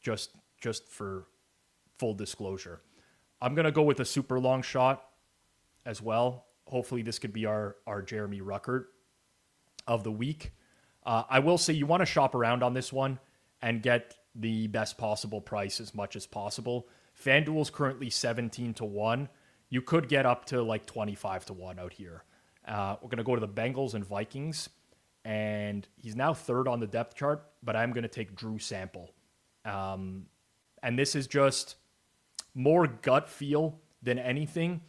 just for full disclosure. I'm going to go with a super long shot as well. Hopefully this could be our Jeremy Ruckert of the week. I will say you want to shop around on this one and get the best possible price as much as possible. FanDuel's currently 17-1. You could get up to like 25-1 out here. We're going to go to the Bengals and Vikings, and he's now third on the depth chart, but I'm going to take Drew Sample. And this is just more gut feel than anything.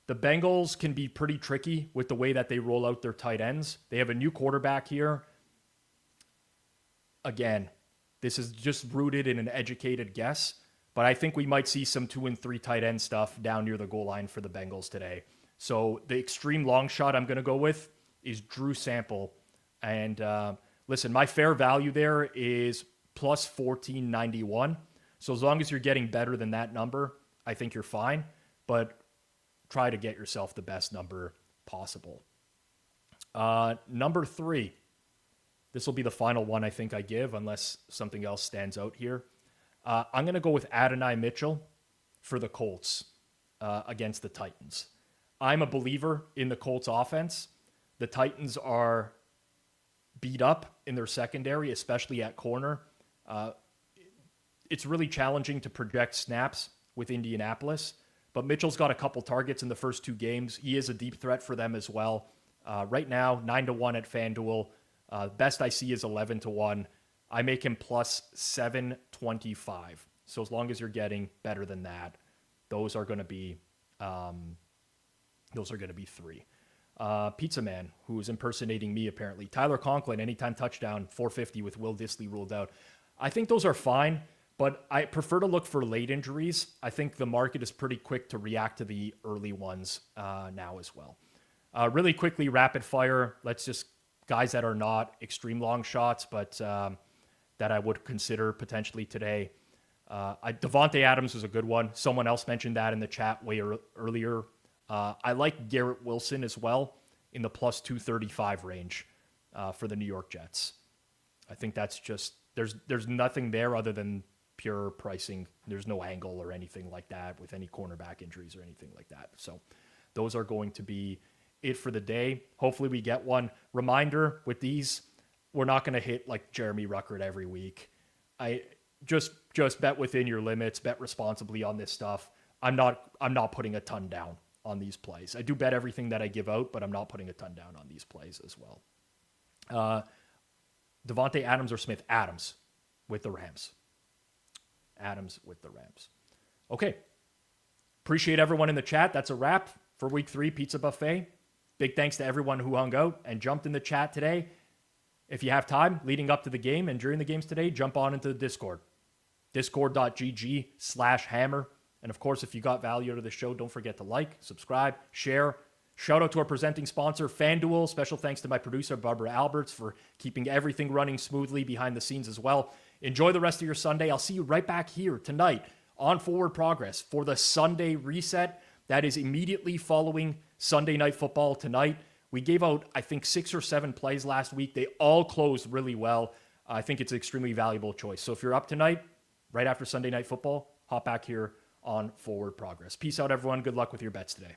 The Bengals can be pretty tricky with the way that they roll out their tight ends. They have a new quarterback here. Again, this is just rooted in an educated guess, but I think we might see some 2 and 3 tight end stuff down near the goal line for the Bengals today. So the extreme long shot I'm going to go with is Drew Sample. And listen, my fair value there is plus 1491. So as long as you're getting better than that number, I think you're fine. But try to get yourself the best number possible. Number 3. This will be the final one I think I give unless something else stands out here. I'm going to go with Adonai Mitchell for the Colts against the Titans. I'm a believer in the Colts offense. The Titans are beat up in their secondary, especially at corner. It's really challenging to project snaps with Indianapolis, but Mitchell's got a couple targets in the first 2 games. He is a deep threat for them as well. Right now, 9-1 at FanDuel. Best I see is 11-1. I make him plus 725. So as long as you're getting better than that, those are going to be 3. Pizza Man, who is impersonating me apparently. Tyler Conklin, anytime touchdown, 450 with Will Dissly ruled out. I think those are fine, but I prefer to look for late injuries. I think the market is pretty quick to react to the early ones now as well. Really quickly, rapid fire. Let's just guys that are not extreme long shots, but that I would consider potentially today. Devontae Adams was a good one. Someone else mentioned that in the chat way earlier. I like Garrett Wilson as well in the plus 235 range for the New York Jets. I think that's just, there's nothing there other than pure pricing. There's no angle or anything like that with any cornerback injuries or anything like that. So those are going to be it for the day. Hopefully we get one. Reminder with these, we're not going to hit like Jeremy Ruckert every week. I just bet within your limits, bet responsibly on this stuff. I'm not putting a ton down on these plays. I do bet everything that I give out, but I'm not putting a ton down on these plays as well. Devontae Adams or Smith? Adams with the Rams. Adams with the Rams. Okay. Appreciate everyone in the chat. That's a wrap for week 3 Pizza Buffet. Big thanks to everyone who hung out and jumped in the chat today. If you have time leading up to the game and during the games today, jump on into the Discord. Discord.gg/hammer. And of course, if you got value out of the show, don't forget to like, subscribe, share. Shout out to our presenting sponsor, FanDuel. Special thanks to my producer, Barbara Alberts, for keeping everything running smoothly behind the scenes as well. Enjoy the rest of your Sunday. I'll see you right back here tonight on Forward Progress for the Sunday reset. That is immediately following Sunday Night Football tonight. We gave out, I think, 6 or 7 plays last week. They all closed really well. I think it's an extremely valuable choice. So if you're up tonight, right after Sunday Night Football, hop back here on Forward Progress. Peace out, everyone. Good luck with your bets today.